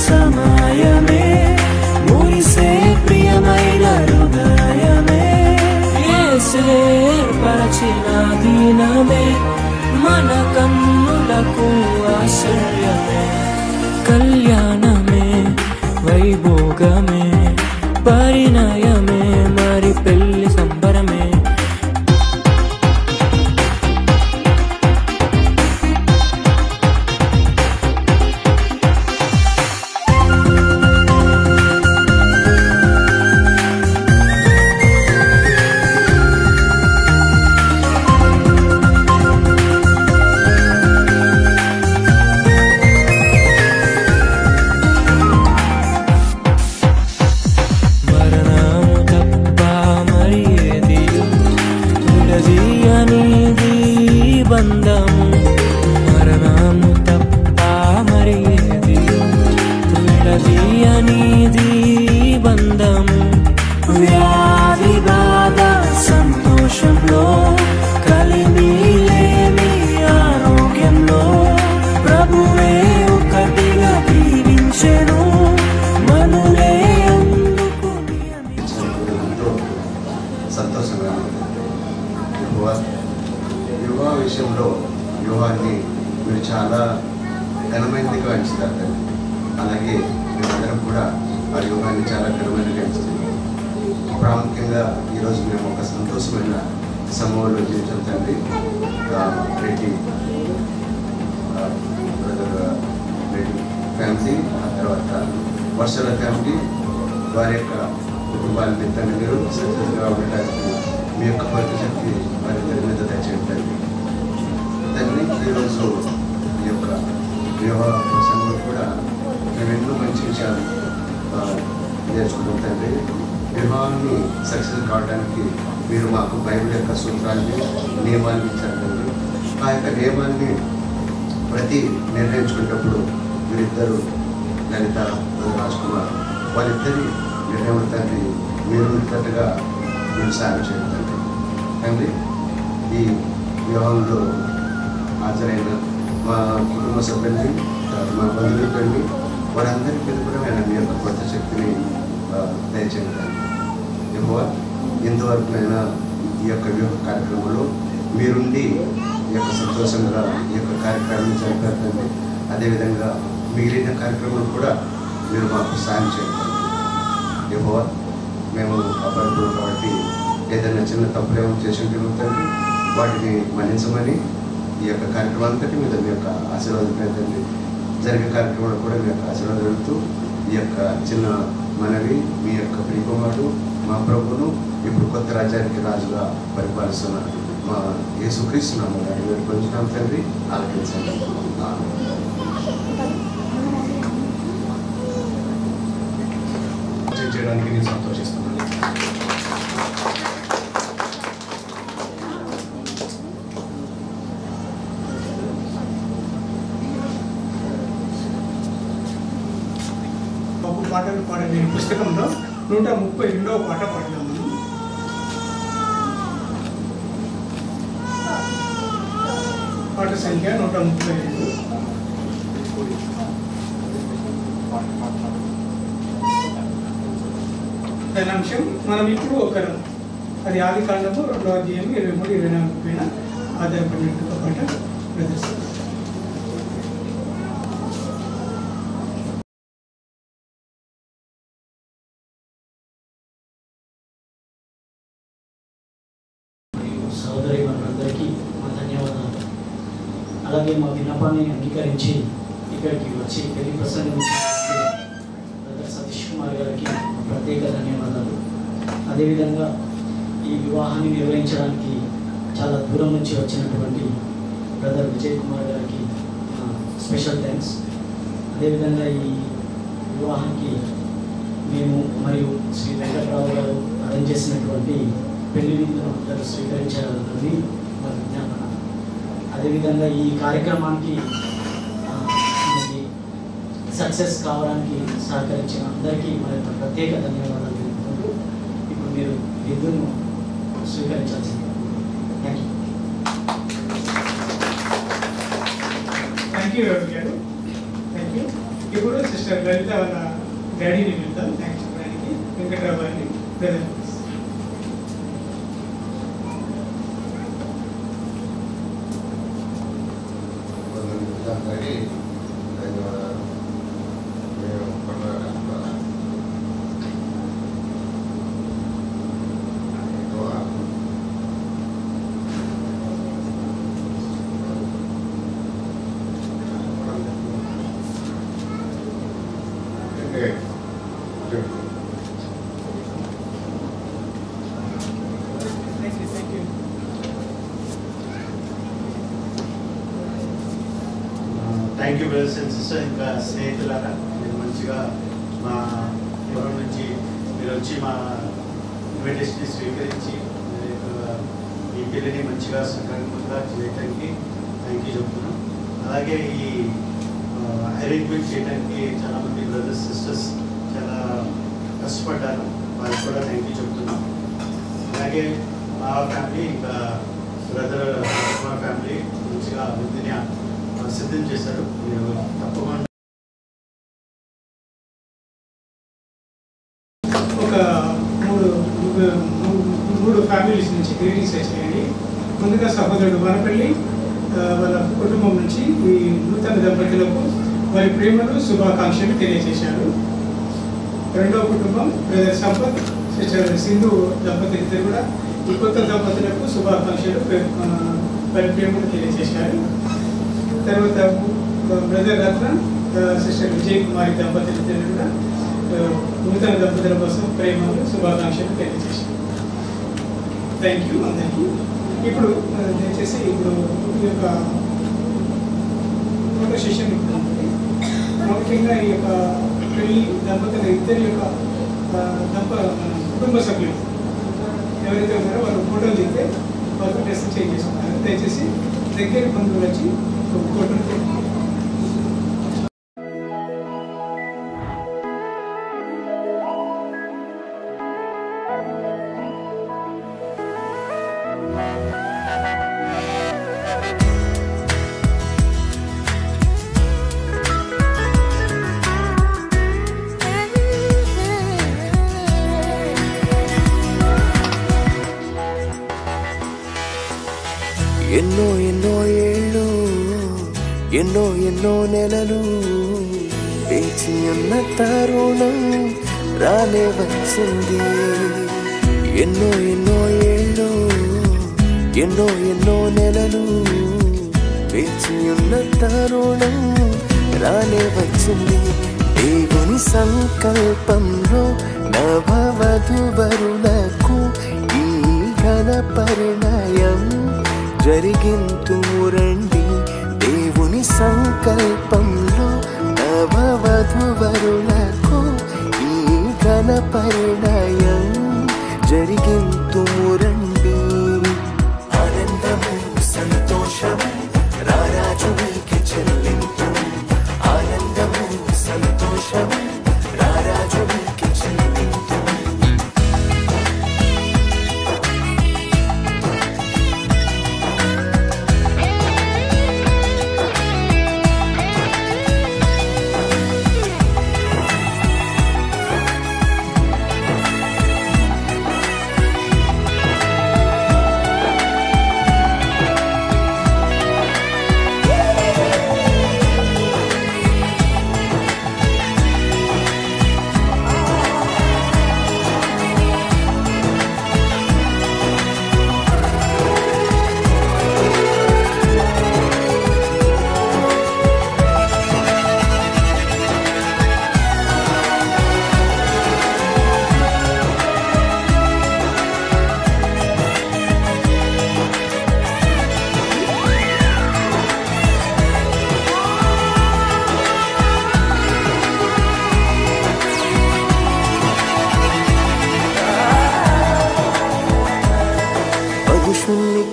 సమయమే మురిసే ప్రియమైన హృదయమే ఏర్పరచిన దినమే మన కన్నులకు ఆశ్చర్యమే కళ్యాణమే వైభోగమే పరిణయమే మరి పెళ్లి సంబరమే మరణము తప్ప మరి ఏది విడదీయనిది బంధము వ్యాధి బాధ సంతోషంలో కలిమి లేని ఆరోగ్యంలో ప్రభువే ఒకటిగా దీవించెను మనులే అందుకుని సంతోషంగా వివాహ విషయంలో వివాహాన్ని మీరు చాలా ఘనమైనదిగా ఎంచుతారు తండ్రి. అలాగే మేమందరం కూడా ఆ వివాహాన్ని చాలా ఘనమైనదిగా ఎంచుతున్నాం. ప్రాముఖ్యంగా ఈరోజు మేము ఒక సంతోషమైన సమూహంలో జీవించాం తండ్రి. రెడ్డి బ్రదర్ రెడ్డి ఫ్యామిలీ, ఆ తర్వాత వర్షాల ఫ్యామిలీ, వారి యొక్క కుటుంబాన్ని తండ్రి మీరు సక్సెస్గా ఉండడానికి మీ యొక్క పరిశక్తి వారి మీద దయచేయండి తండ్రి. ఈరోజు ఈ యొక్క వివాహ ప్రసంగంలో కూడా మేము ఎన్నో మంచి విషయాలు నేర్చుకుంటాం తండ్రి. వివాహాన్ని సక్సెస్ కావడానికి మీరు మాకు బైబిల్ యొక్క సూత్రాన్ని నియమాన్ని ఇచ్చారు తండ్రి. ఆ యొక్క నియమాన్ని ప్రతి నిర్ణయించుకునేటప్పుడు వీరిద్దరు లలిత రాజ్ కుమార్ వారిద్దరి నిర్ణయం తండ్రి మీరు ఉన్నట్టుగా మీరు సాయం చేయండి తండ్రి. ఈ వివాహంలో హాజరైన మా కుటుంబ సభ్యుల్ని, మా బంధువులని, వారందరికీ ఎదుగురమైన మీ యొక్క కొత్త శక్తిని దయచేయండి. యెహోవా, ఇంతవరకునైనా ఈ యొక్క వివాహ కార్యక్రమంలో మీరుండి ఈ యొక్క సంతోషంగా ఈ యొక్క కార్యక్రమం జరిపారు. అదేవిధంగా మిగిలిన కార్యక్రమాలు కూడా మీరు మాకు సాయం చేయండి. యెహోవా, మేము అపరాధులు కాబట్టి ఏదైనా చిన్న తప్పులేమో చేసి తండ్రి వాటిని మన్నించమని ఈ యొక్క కార్యక్రమానికి మీద మీ యొక్క ఆశీర్వాదం ఏంటండి. జరిగే కార్యక్రమాలు కూడా మీ యొక్క ఆశీర్వాదం జరుగుతూ ఈ యొక్క చిన్న మనవి మీ యొక్క ప్రియకుమారుడు మా ప్రభువును ఇప్పుడు కొత్త రాజ్యానికి రాజుగా పరిపాలిస్తున్న మా యేసుక్రీస్తు నామమున గారి కొంచెం తండ్రి ఆలకించండి. చేయడానికి నేను సంతోషిస్తున్నాను. ఒక పాటలు పాడే పుస్తకంలో 132వ పాట పాడినాము. పాట సంఖ్య 132. ధనాంశం మనం ఇప్పుడు ఒకరం. అది ఆది కాండము 2వ అధ్యాయం 23-24 పైన ఆధారపడినట్టు పాట ప్రదర్శిస్తాం. సోదరి మనందరికీ మా ధన్యవాదాలు. అలాగే మా విన్నపాన్ని అంగీకరించి ఇక్కడికి వచ్చి పెళ్లి ప్రసంగం బ్రదర్ సతీష్ కుమార్ గారికి ప్రత్యేక ధన్యవాదాలు. అదేవిధంగా ఈ వివాహాన్ని నిర్వహించడానికి చాలా దూరం నుంచి వచ్చినటువంటి బ్రదర్ విజయ్ కుమార్ గారికి స్పెషల్ థ్యాంక్స్. అదేవిధంగా ఈ వివాహానికి మేము మరియు శ్రీ వెంకట్రావు గారు అరేంజ్ చేసినటువంటి పెళ్లి విందును అందరూ స్వీకరించాలని మా విజ్ఞాపన. అదేవిధంగా ఈ కార్యక్రమానికి సక్సెస్ కావడానికి సహకరించిన అందరికీ మరి ప్రత్యేక ధన్యవాదాలు తెలుపుకుంటూ ఇప్పుడు మీరు విందును స్వీకరించాల్సింది. థ్యాంక్ యూ రవి గారు. Thank you. ఇప్పుడు సిస్టర్ లలిత వాళ్ళ డాడీని వెళ్తాం థ్యాంక్స్ చెప్పడానికి. వెంకట్రావు గారిని brother. Thank you brothers and sister. ఇంకా స్నేహితులారా, మీరు మంచిగా మా పొలం నుంచి మీరు వచ్చి మా ఇన్విటేషన్ని స్వీకరించి ఈ పెళ్ళిని మంచిగా సక్రమంగా చేయడానికి థ్యాంక్ యూ చెప్తున్నాం. అలాగే ఈ అరేంజ్మెంట్ చేయడానికి చాలామంది బ్రదర్స్ సిస్టర్స్ చాలా కష్టపడ్డారు, వాళ్ళకి కూడా థ్యాంక్ యూ చెప్తున్నాం. అలాగే మా ఫ్యామిలీ ఇంకా బ్రదర్ మా ఫ్యామిలీ మంచిగా విధిని సిద్ధం చేశారు. మీరు తప్పకుండా ఒక మూడు ఫ్యామిలీస్ నుంచి గ్రీటింగ్స్ వచ్చాయండి. ముందుగా సహోదరుడు వనపల్లి వాళ్ళ కుటుంబం నుంచి ఈ నూతన దంపతులకు వారి ప్రేమలు శుభాకాంక్షలు తెలియజేశారు. రెండవ కుటుంబం బ్రదర్ సంపత్ సిస్టర్ సింధు దంపతులిద్దరు కూడా ఈ కొత్త దంపతులకు శుభాకాంక్షలు వారి ప్రేమలు తెలియజేశారు. తర్వాత బ్రదర్ రత్న సిస్టర్ విజయ్ కుమారి దంపతులిద్దరు కూడా నూతన దంపతుల కోసం ప్రేమలు శుభాకాంక్షలు తెలియజేశారు. థ్యాంక్ యూ అందరికీ. ఇప్పుడు దయచేసి ఇప్పుడు ఈ యొక్క ఫోటో సెషన్ ఇప్పుడు ఉంటుంది. ముఖ్యంగా ఈ యొక్క పెళ్లి దంపతుల ఇద్దరి యొక్క కుటుంబ సభ్యులు ఎవరైతే ఉన్నారో వాళ్ళు ఫోటోలు దిగితే వాళ్ళు డ్రెస్ చేంజ్ చేసుకుంటారు. దయచేసి దగ్గర బంధువులు వచ్చి ఫోటోలు తీయండి. ఎన్నో ఎన్నో ఏళ్ళు ఎన్నో ఎన్నో నెలలు వేచి ఉన్న తరుణం రానే వచ్చింది. ఎన్నో ఎన్నో ఏళ్ళు ఎన్నో ఎన్నో నెలలు వేచి ఉన్న తరుణం రానే వచ్చింది. దేవుని సంకల్పంలో నవవధువరులకు ఈ ఘన పరిణయం జరిగింతురండి. దేవుని సంకల్పంలో నవవధువరులకు ఈ ఘన పరిణయం జరిగింతురండి. ఆనందము సంతోషము రారాజునికి చెల్లింపు. ఆనందము సంతోషము రారాజునికి చెల్లింపు.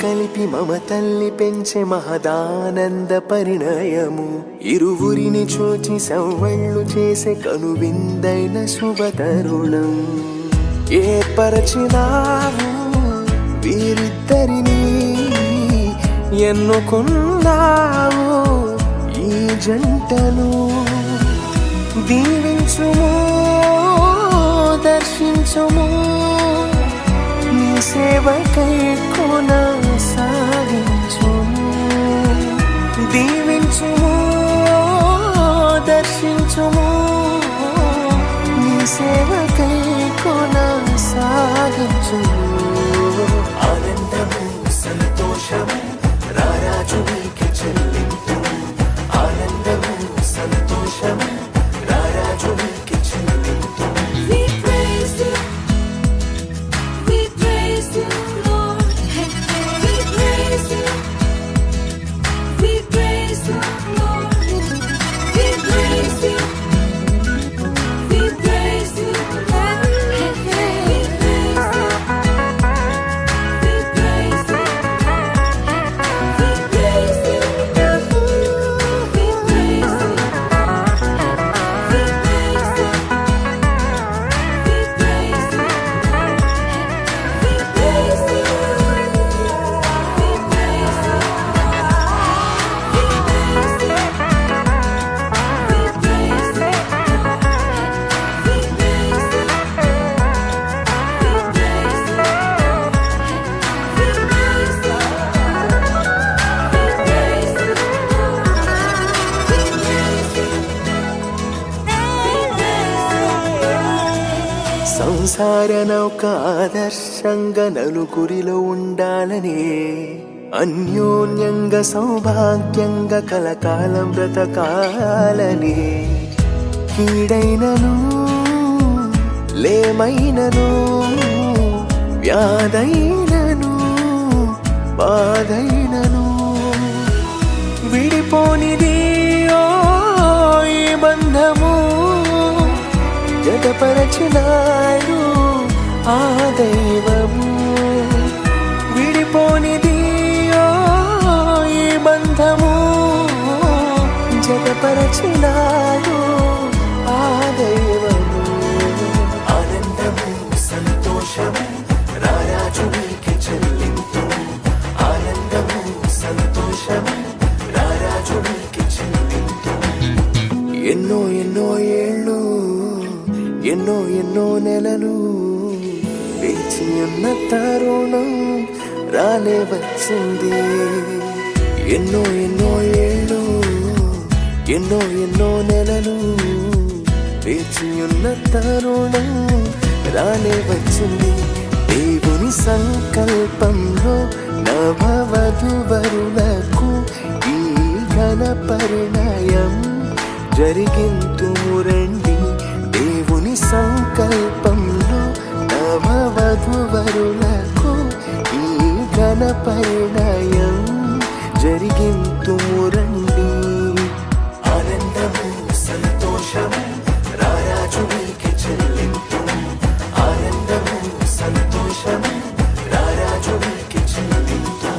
కలిపి మమతల్ని పెంచే మహదానంద పరిణయము. ఇరువురిని చూచి సవ్వళ్ళు చేసే కనువిందైన శుభతరుణం. ఏర్పరచినావు వీరిద్దరిని, ఎన్నుకున్నావు ఈ జంటను. దీవించుము దర్శించుము నీ సేవకై కొనసాగించుము దీవించుము దర్శించుము నీ సేవకై కొనసాగించుము ఆనందము సంతోషము రారాజు నీకే చెల్లింపు ఆనందము సంతోషము రారాజు నీకే చెల్లింపు We praise you, we praise you, Lord. We praise you, we praise you, Lord. We praise you, we praise you, Lord. We praise you, we praise you, we praise you, we praise you. సంసార నౌక ఆదర్శంగా నలుగురిలో ఉండాలని అన్యోన్యంగా సౌభాగ్యంగా కలకాలం బ్రతకాలని కీడైనను లేమైనను వ్యాధైనను బాధైనను విడిపోనిది ఓ ఈ బంధము జతపరచినాడు ఆ దైవము విడిపోనిది ఓ ఈ బంధము జతపరచినాడు ఆ దైవము ఆనందము సంతోషము రారాజు నీకే చెల్లింపు ఆనందము సంతోషము రారాజు నీకే చెల్లింపు ఎన్నో ఎన్నో ఏళ్ళు ఎన్నో ఎన్నో నెలలు వేచి ఉన్న తరుణం రాలే వచ్చింది ఎన్నో ఎన్నో ఏళ్ళు ఎన్నో ఎన్నో నెలలు వేచి ఉన్న తరుణం రాలే వచ్చింది దేవుని సంకల్పంలో నవవధువరులకు ఈ ఘన పరిణయం జరిగింతుము రండి దేవుని సంకల్పంలో నవవధువరులకు ఈ ఘన పరిణయం జరిగింతుము రండి ఆనందము సంతోషము రారాజు నీకే చెల్లింపు ఆనందము సంతోషము రారాజు నీకే చెల్లింపు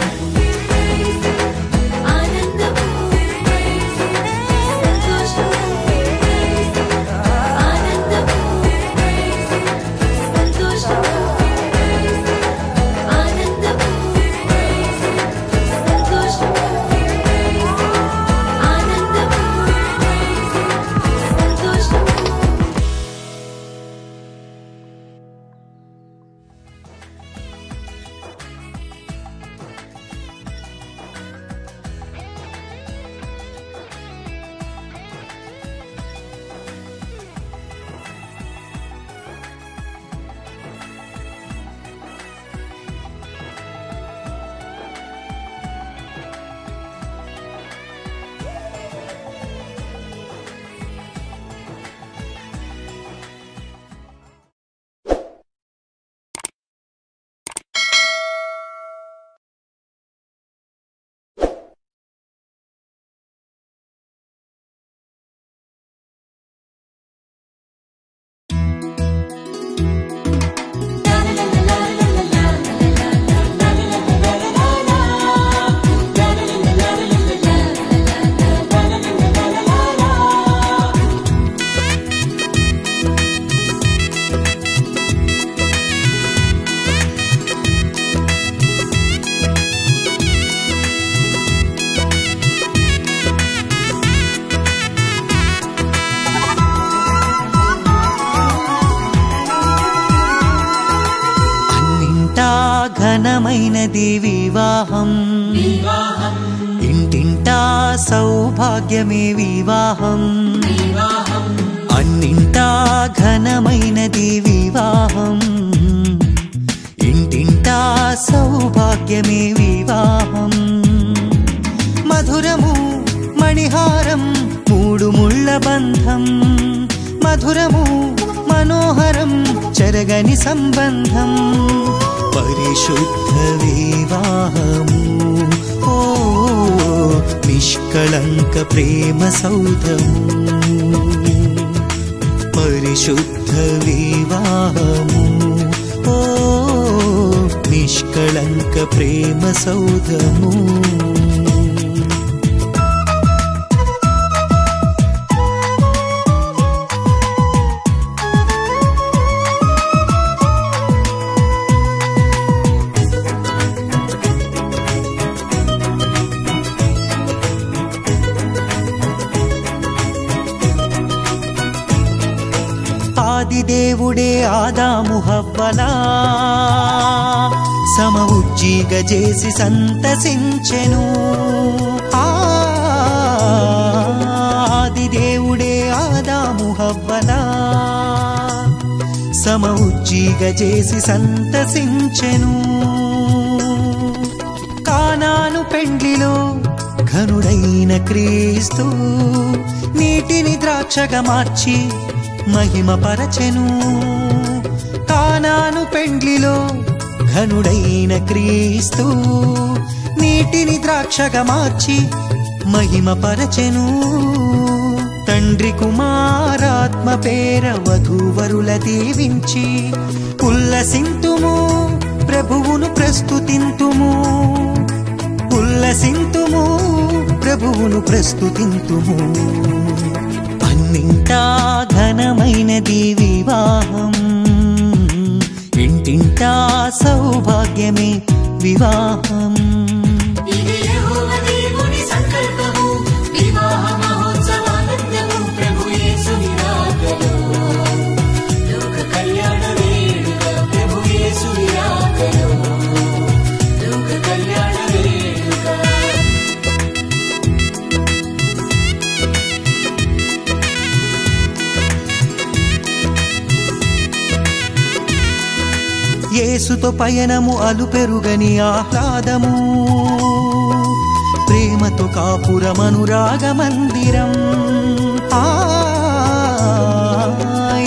Santosh ఘనమైనది వివాహం ఇంటింటా సౌభాగ్యమే వివాహం అన్నింటా ఘనమైనది వివాహం ఇంటింటా సౌభాగ్యమే వివాహం మధురము మణిహారం మూడు ముళ్ళ బంధం మధురము మనోహరం చెరగని సంబంధం పరిశుద్ధ వివాహము ఓ నిష్కళంక ప్రేమ సౌధము పరిశుద్ధ వివాహము ఓ నిష్కళంక ప్రేమ సౌధము దేవుడే ఆదాము హవ్వలా సమ ఉజ్జీగ చేసి సంతసించెను ఆది దేవుడే ఆదాము హవ్వలా సమ ఉజ్జీగ చేసి సంతసించెను కానాను పెండ్లిలో ఘనుడైన క్రీస్తు నీటిని ద్రాక్షగా మార్చి మహిమ పరచెను కానాను పెండ్లిలో ఘనుడైన క్రీస్తు నీటిని ద్రాక్షగా మార్చి మహిమ పరచెను తండ్రి కుమారాత్మ పేర వధూవరుల దీవించి ఉల్లసింతుము ప్రభువును ప్రస్తుతింతుము ఉల్లసింతుము ప్రభువును ప్రస్తుతింతుము అన్నింటా ఘనమైనది వివాహం ఇంటింటా సౌభాగ్యమే వివాహం యేసుతో పయనము అలుపెరుగని ఆహ్లాదము ప్రేమతో కాపురమనురాగ మందిరం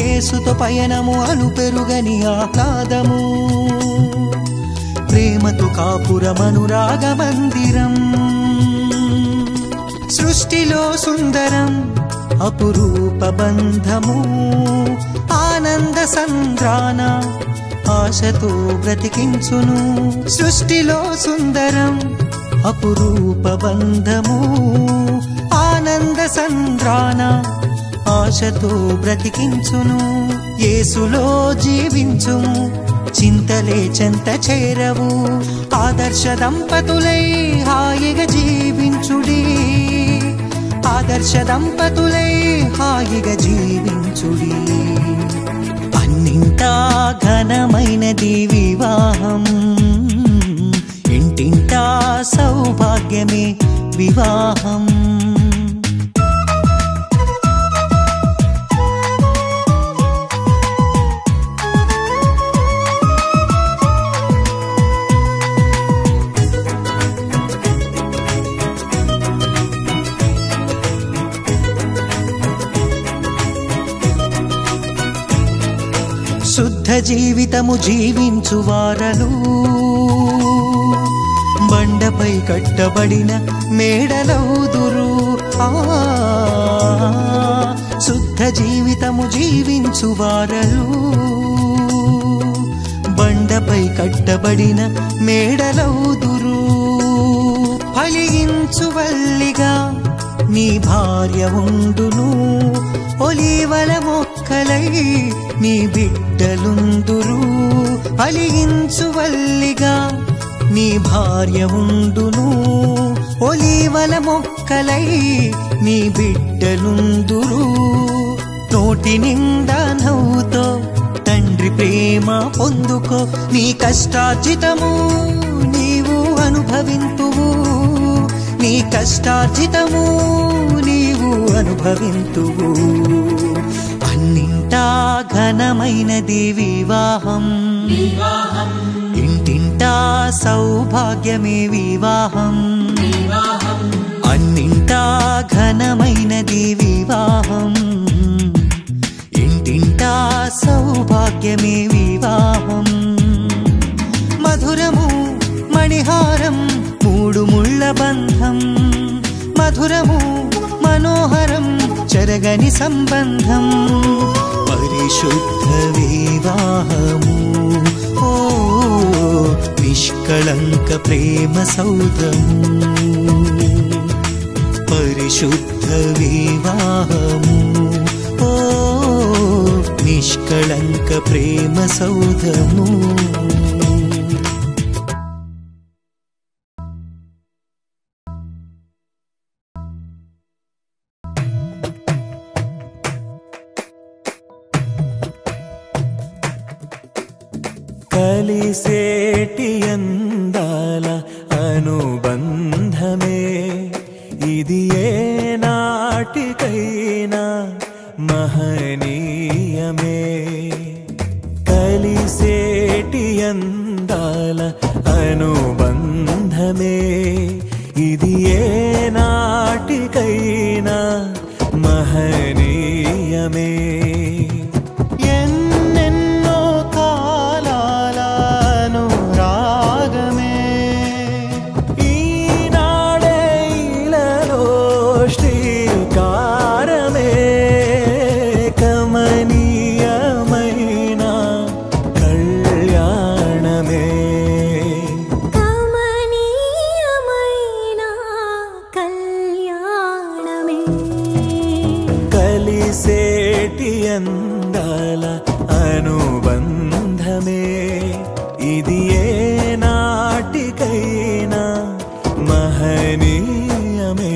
యేసుతో పయనము అలుపెరుగని ఆహ్లాదము ప్రేమతో కాపురమనురాగ మందిరం సృష్టిలో సుందరం అపురూప బంధము ఆనంద సంద్రాన ఆశతో బ్రతికించును సృష్టిలో సుందరం అపురూప బంధము ఆనంద సంద్రాన ఆశతో బ్రతికించును యేసులో జీవించుము చింతలే చెంత చేరవు ఆదర్శ దంపతులై హాయిగా జీవించుడి ఆదర్శ దంపతులై హాయిగా జీవించుడి అన్నింటా ఘనమైనది వివాహం ఇంటింటా సౌభాగ్యమే వివాహం శుద్ధ జీవితము జీవించు వారలు బండపై కట్టబడిన మేడలౌదురు శుద్ధ జీవితము జీవించు వారలు బండపై కట్టబడిన మేడలౌదురు ఫలించు వల్లిగా నీ భార్య ఉండును ఒలీవల మొక్కలై నీ బిడ్డలుందురు ఫలించు వల్లిగా నీ భార్య ఉండును ఒలీవల మొక్కలై నీ బిడ్డలుందురు నోటి నిండా నవ్వుతో తండ్రి తండ్రి ప్రేమ పొందుకో. నీ కష్టార్జితము నీవు అనుభవింతువు, నీ కష్టార్జితము నీవు అనుభవింతువు. అన్నింటా ఘనమైనది వివాహం, ఇంటింటా సౌభాగ్యమే వివాహం. అన్నింటా ఘనమైనది వివాహం, ఇంటింటా సౌభాగ్యమే వివాహం. మధురము మణిహారం మూడు ముళ్ళ బంధం, మధురము మనోహరం చెరగని సంబంధం. పరిశుద్ధ వివాహము ఓ నిష్కళంక ప్రేమ సౌధము. పరిశుద్ధ వివాహము ఓ నిష్కళంక ప్రేమ సౌధము. కలిసేటి అందాల అనుబంధమే ఇది ఏ నాటికైనా మహనీయమే. కలిసేటి అందాల అనుబంధమే ఇది ఏ నాటికైనా మహనీయమే. అందాల అనుబంధమే ఇది ఏ నాటికైనా మహనీయమే.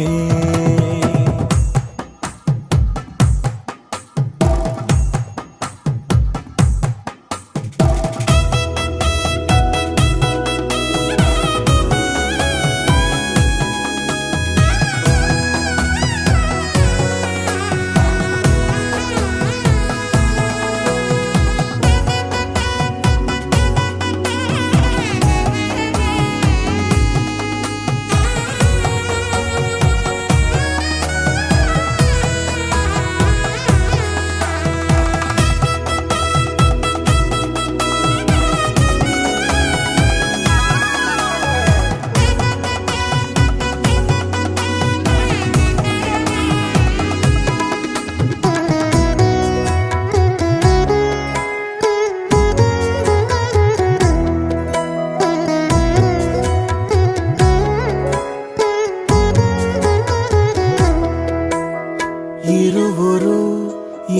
ఇరువురు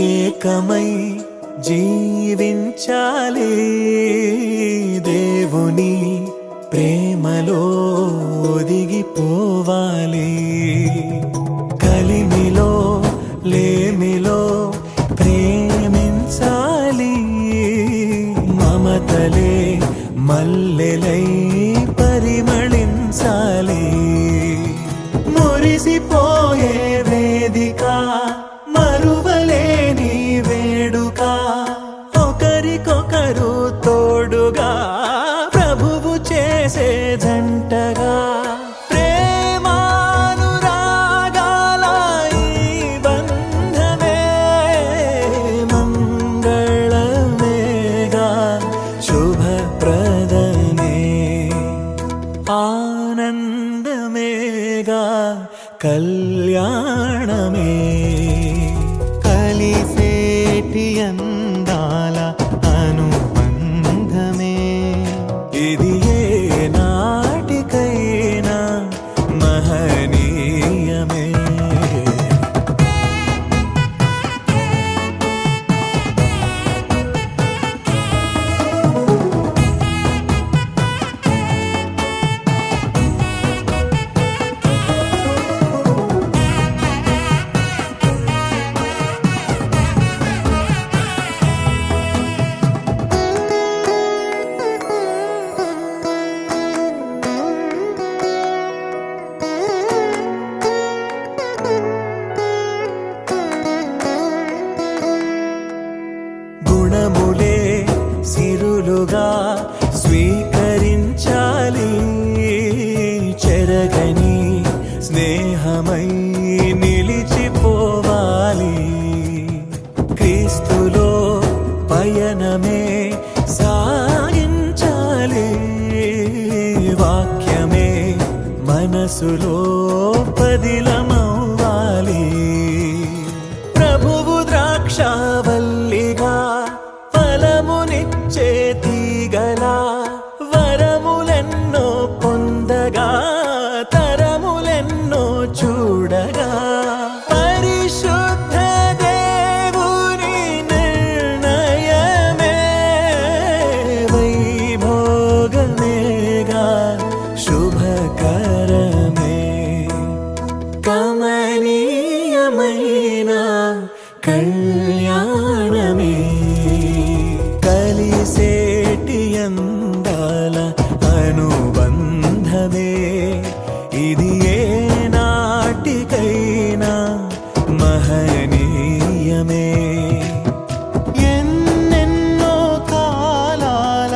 ఏకమై జీవించాలి, దేవుని ప్రేమలో ఒదిగిపోవాలి. కలిమిలో లేమిలో ప్రేమించాలి, మమతలే మల్లెలై పరిమళించాలి. మురిసిపోయే వేదిక మరువలేని వేడుక, ఒకరికొకరు తోడుగా ప్రభువు చేసే జంటగా. ప్రేమానురాగాల ఈ బంధమే మంగళమేగా శుభప్రదమే, ఆనందమేగా కళ్యాణమే. కలిసేటి అందాల అనుబంధమే ఇది ఏ నాటికైనా మహనీయమే. స్థిరమై నిలిచిపోవాలి. క్రీస్తులో పయనమే సాగించాలి. వాక్యమే మనసులో పదిలమవ్వాలి. ప్రభువు ద్రాక్షావల్లిగా ఫలమునిచ్చే తీగలా వరములెన్నో పొందగా తరములెన్నో చూడగా పరిశుద్ధ దేవుని నిర్ణయమే వైభోగమేగా శుభకరమే. కమనీయమైన కళ్యాణమే కలిసేటి అందాల అనుబంధమే. ఇది ఏ నాటికైనా మహనీయమే. ఎన్నెన్నో కాలాల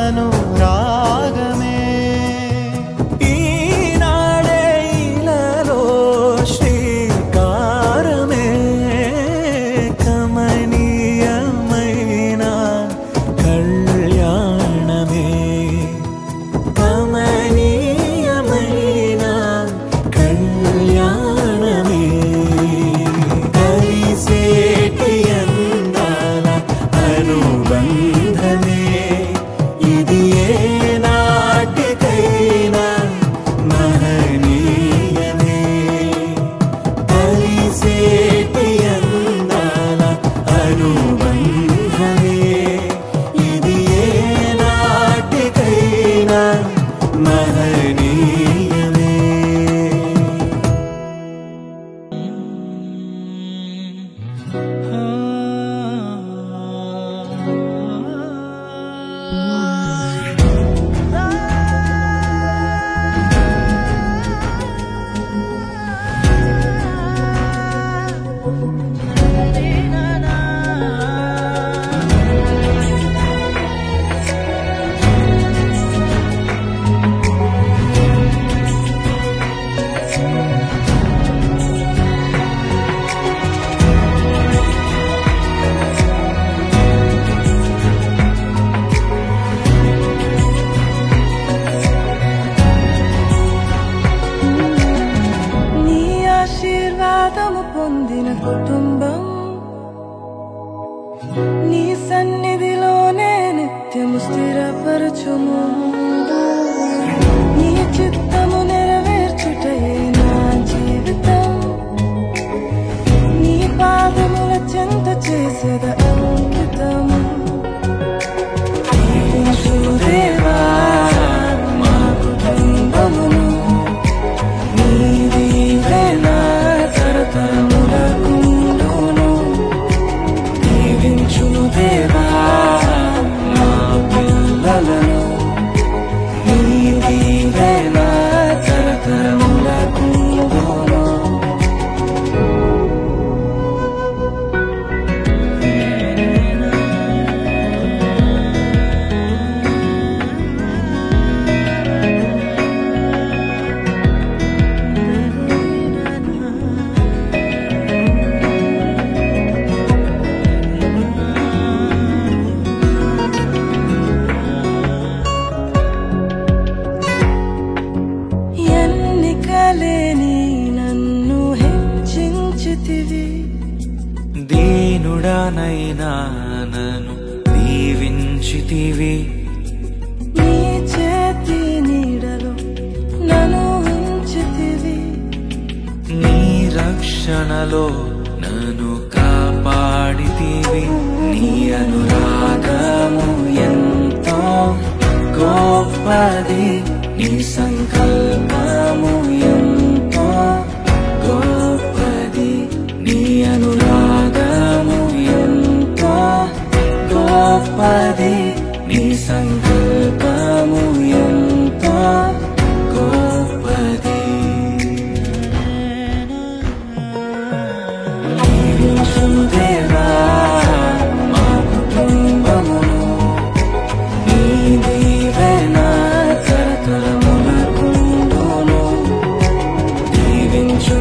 అనురాగమే ఈనాడే ఇలలో శ్రీకారమే. కమనీయమైన కళ్యాణమే కమనీయమైన కళ్యాణమే కలిసేటి అందాల అనుబంధమే. ఇది ఏ నాటికైనా మహనీయమే. కలిసేటి అందాల అనుబంధమే. ఇది ఏ నాటికైనా మహనీయమే. నీ ఆశీర్వాదము పొందిన కుటుంబం నీ సన్నిధిలోనే నిత్యము స్థిరపరచుము. నీ చిత్తము నెరవేర్చుటయే నా జీవితం. నీ పాదముల చెంత చేసేద అంకితము. దేవా మా కుటుంబమును నీదివేనా తరతరములకుండును. దీవించు దేవా మా పిల్లలను నీదివేనా తరతరములకుండును. ఎన్నికలేని నన్ను హెచ్చించితివి. దీనుడనైనా నన్ను దీవించితివి. నీ చేతి నీడలో నన్ను ఉంచితివి. నీ రక్షణలో నన్ను కాపాడితివి. నీ అనురాగము ఎంతో గొప్పది. నీ సంకల్పము ఎంతో గొప్పది. నీ అనురాగము ఎంతో గొప్పది. నీ సంకల్పము ఎంతో గొప్పది. దేవా మా కుటుంబమును నీదివేనా తరతరములకుండును. దీవించు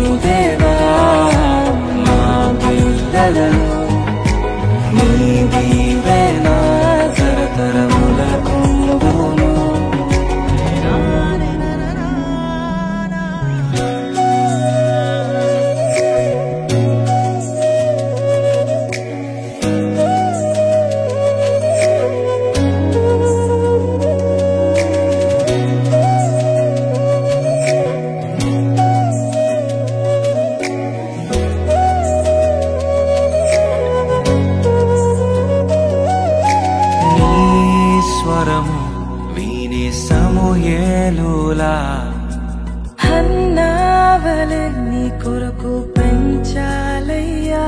నీ కొరకు పెంచాలయ్యా.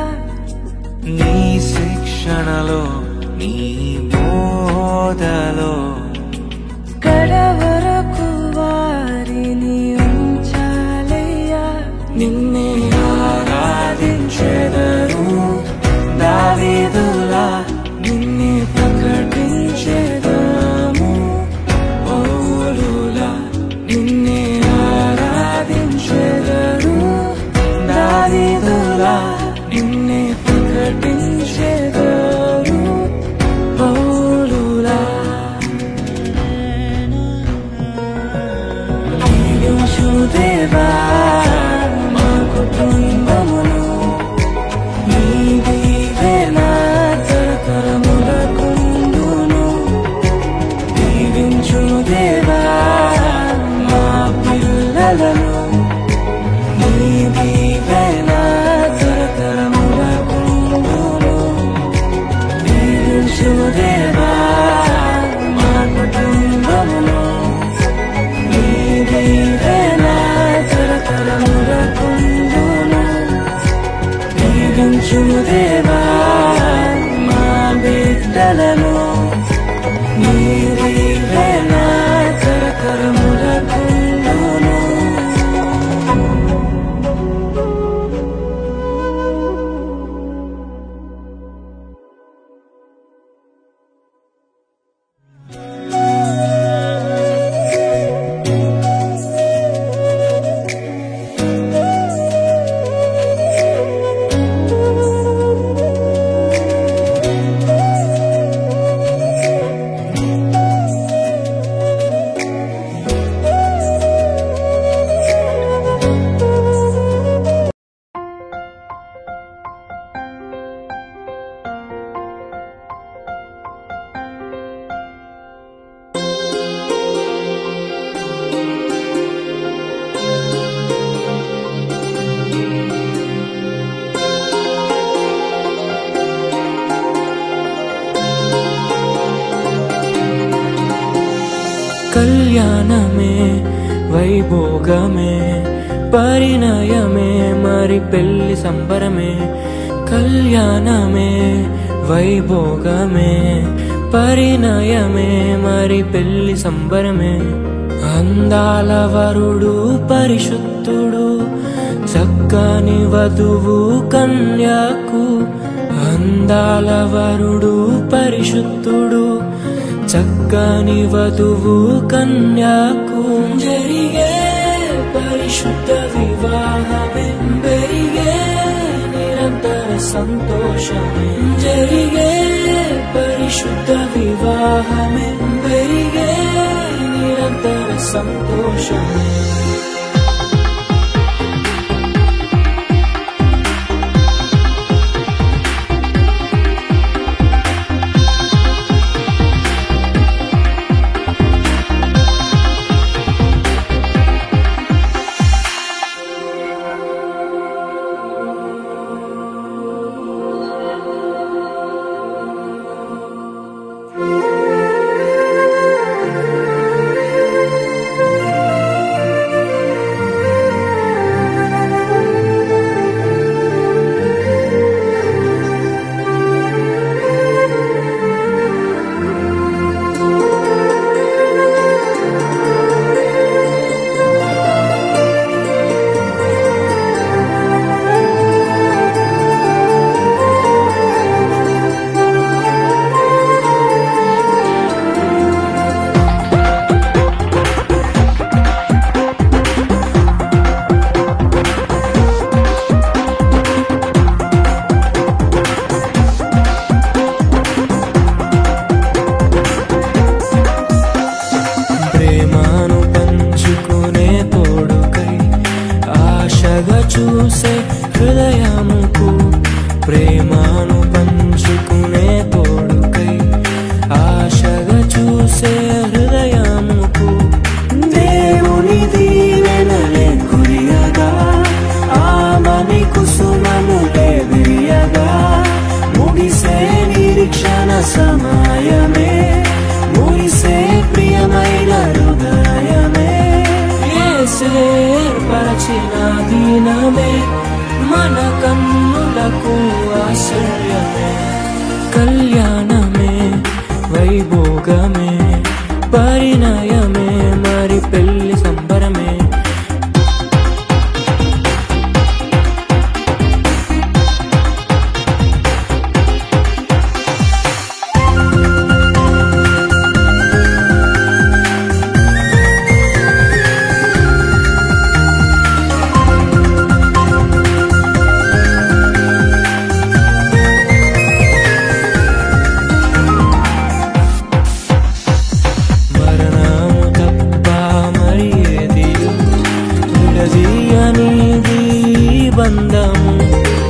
నీ శిక్షణలో నీ బోధలో కడవరకు వారిని ఉంచాలయ్యా. నిన్నే ఆరాధించెదరు దావీదులా నిన్నే ప్రకటించెదము పౌలులా నిన్నే ఆరాధించెదరు దావీదులా నిన్నే ప్రకటించెదరు పౌలులా. దీవించు దేవా మా కుటుంబమును నీ దీవెన తరతరములకుండును. దీవించు దేవా మా పిల్లలను నీ దీవెన తరతరములకుండును. దీవించు దేవా మా కుటుంబమును నీ దీవెన తరతరములకుండును. దీవించు దేవా మా బిడ్డలను నీ దీవెన తరతరములకుండును. కళ్యాణమే వైభోగమే పరిణయమే మరి పెళ్లి సంబరమే. కళ్యాణమే వైభోగమే పరిణయమే మరి పెళ్లి సంబరమే. అందాల వరుడు పరిశుద్ధుడు చక్కని వధువు కన్యకు. అందాల వరుడు పరిశుద్ధుడు చక్కని వధువు కన్యకు. జరిగే పరిశుద్ధ వివాహమే పెరిగే నిరంతర సంతోషమే. జరిగే పరిశుద్ధ వివాహమే పెరిగే నిరంతర సంతోషమే. చూసే హృదయముకు ప్రేమను పంచుకునే తోడుకై ఆశగా చూసే హృదయముకు దేవుని దీవెనలే కురియగా ఆమని కుసుమములే విరియగా ముగిసే నిరీక్షణ సమయమే ముగిసే ప్రియమైన హృదయమే యేసే పరచ తెచ్చిన దీనమే మన కన్నులకు ఆశ్చర్యమే కళ్యాణమే వైభోగమే పరిణయమే మరి పెళ్లి సంబరమే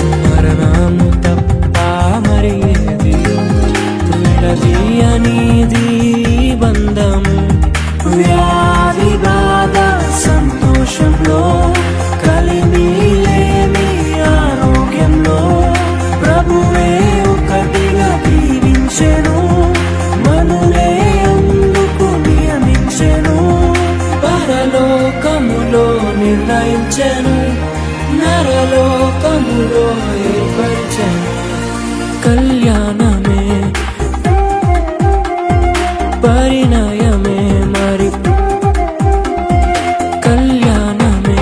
మరణము తప్ప మరి ఏది విడదీయనిది బంధము వ్యాధి బాధ సంతోషంలో కలిమి లేని ఆరోగ్యంలో ప్రభువే ఒకటిగా దీవించెను మనులే అందుకు నియమించెను పరలోకములో నిర్ణయించెను నరలోకములో ఏర్పరిచెను కళ్యాణమే పరిణయమే మరి కళ్యాణమే